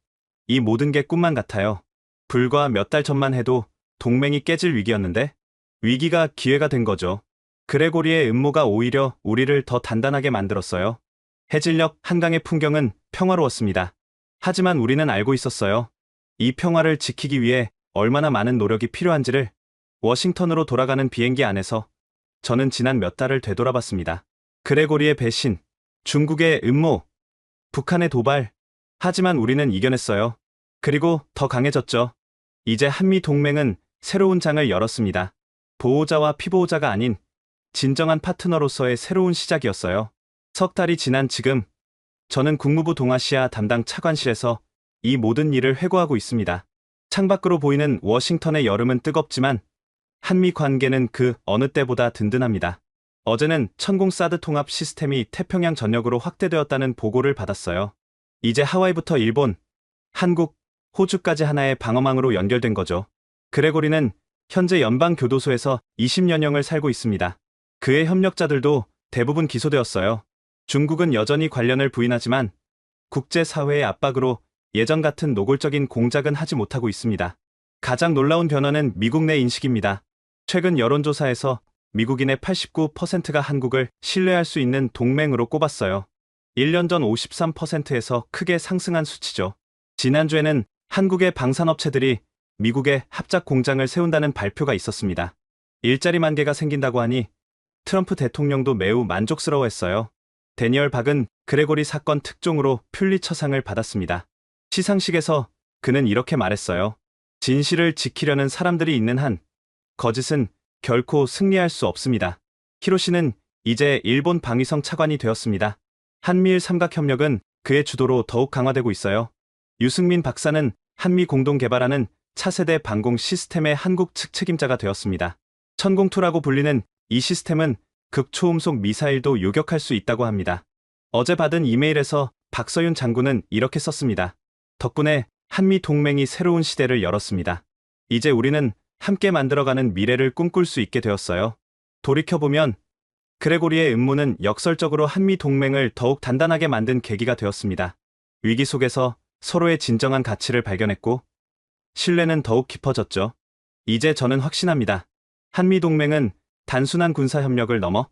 이 모든 게 꿈만 같아요. 불과 몇 달 전만 해도 동맹이 깨질 위기였는데 위기가 기회가 된 거죠. 그레고리의 음모가 오히려 우리를 더 단단하게 만들었어요. 해질녘 한강의 풍경은 평화로웠습니다. 하지만 우리는 알고 있었어요. 이 평화를 지키기 위해 얼마나 많은 노력이 필요한지를. 워싱턴으로 돌아가는 비행기 안에서 저는 지난 몇 달을 되돌아봤습니다. 그레고리의 배신, 중국의 음모, 북한의 도발. 하지만 우리는 이겨냈어요. 그리고 더 강해졌죠. 이제 한미 동맹은 새로운 장을 열었습니다. 보호자와 피보호자가 아닌 진정한 파트너로서의 새로운 시작이었어요. 석 달이 지난 지금 저는 국무부 동아시아 담당 차관실에서 이 모든 일을 회고하고 있습니다. 창밖으로 보이는 워싱턴의 여름은 뜨겁지만 한미 관계는 그 어느 때보다 든든합니다. 어제는 천공 사드 통합 시스템이 태평양 전역으로 확대되었다는 보고를 받았어요. 이제 하와이부터 일본, 한국, 호주까지 하나의 방어망으로 연결된 거죠. 그레고리는 현재 연방교도소에서 20년형을 살고 있습니다. 그의 협력자들도 대부분 기소되었어요. 중국은 여전히 관련을 부인하지만 국제사회의 압박으로 예전 같은 노골적인 공작은 하지 못하고 있습니다. 가장 놀라운 변화는 미국 내 인식입니다. 최근 여론조사에서 미국인의 89%가 한국을 신뢰할 수 있는 동맹으로 꼽았어요. 1년 전 53%에서 크게 상승한 수치죠. 지난주에는 한국의 방산업체들이 미국에 합작 공장을 세운다는 발표가 있었습니다. 일자리 10,000개가 생긴다고 하니 트럼프 대통령도 매우 만족스러워했어요. 데니얼 박은 그레고리 사건 특종으로 퓰리처상을 받았습니다. 시상식에서 그는 이렇게 말했어요. 진실을 지키려는 사람들이 있는 한 거짓은 결코 승리할 수 없습니다. 히로시는 이제 일본 방위성 차관이 되었습니다. 한미일 삼각협력은 그의 주도로 더욱 강화되고 있어요. 유승민 박사는 한미 공동 개발하는 차세대 방공 시스템의 한국 측 책임자가 되었습니다. 천공투라고 불리는 이 시스템은 극초음속 미사일도 요격할 수 있다고 합니다. 어제 받은 이메일에서 박서윤 장군은 이렇게 썼습니다. 덕분에 한미 동맹이 새로운 시대를 열었습니다. 이제 우리는 함께 만들어가는 미래를 꿈꿀 수 있게 되었어요. 돌이켜보면 그레고리의 음모는 역설적으로 한미 동맹을 더욱 단단하게 만든 계기가 되었습니다. 위기 속에서 서로의 진정한 가치를 발견했고 신뢰는 더욱 깊어졌죠. 이제 저는 확신합니다. 한미 동맹은 단순한 군사 협력을 넘어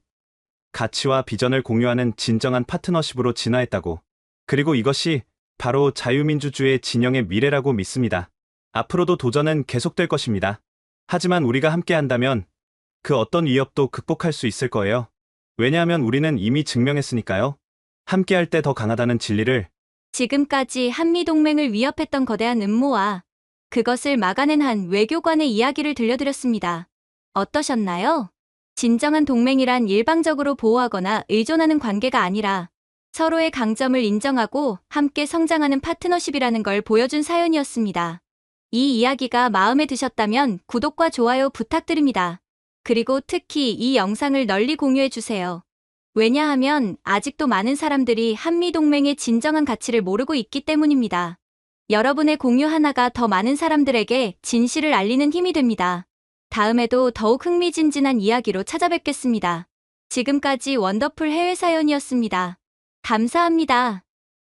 가치와 비전을 공유하는 진정한 파트너십으로 진화했다고. 그리고 이것이 바로 자유민주주의 진영의 미래라고 믿습니다. 앞으로도 도전은 계속될 것입니다. 하지만 우리가 함께한다면 그 어떤 위협도 극복할 수 있을 거예요. 왜냐하면 우리는 이미 증명했으니까요. 함께할 때 더 강하다는 진리를. 지금까지 한미동맹을 위협했던 거대한 음모와 그것을 막아낸 한 외교관의 이야기를 들려드렸습니다. 어떠셨나요? 진정한 동맹이란 일방적으로 보호하거나 의존하는 관계가 아니라 서로의 강점을 인정하고 함께 성장하는 파트너십이라는 걸 보여준 사연이었습니다. 이 이야기가 마음에 드셨다면 구독과 좋아요 부탁드립니다. 그리고 특히 이 영상을 널리 공유해주세요. 왜냐하면 아직도 많은 사람들이 한미동맹의 진정한 가치를 모르고 있기 때문입니다. 여러분의 공유 하나가 더 많은 사람들에게 진실을 알리는 힘이 됩니다. 다음에도 더욱 흥미진진한 이야기로 찾아뵙겠습니다. 지금까지 원더풀 해외 사연이었습니다. 감사합니다.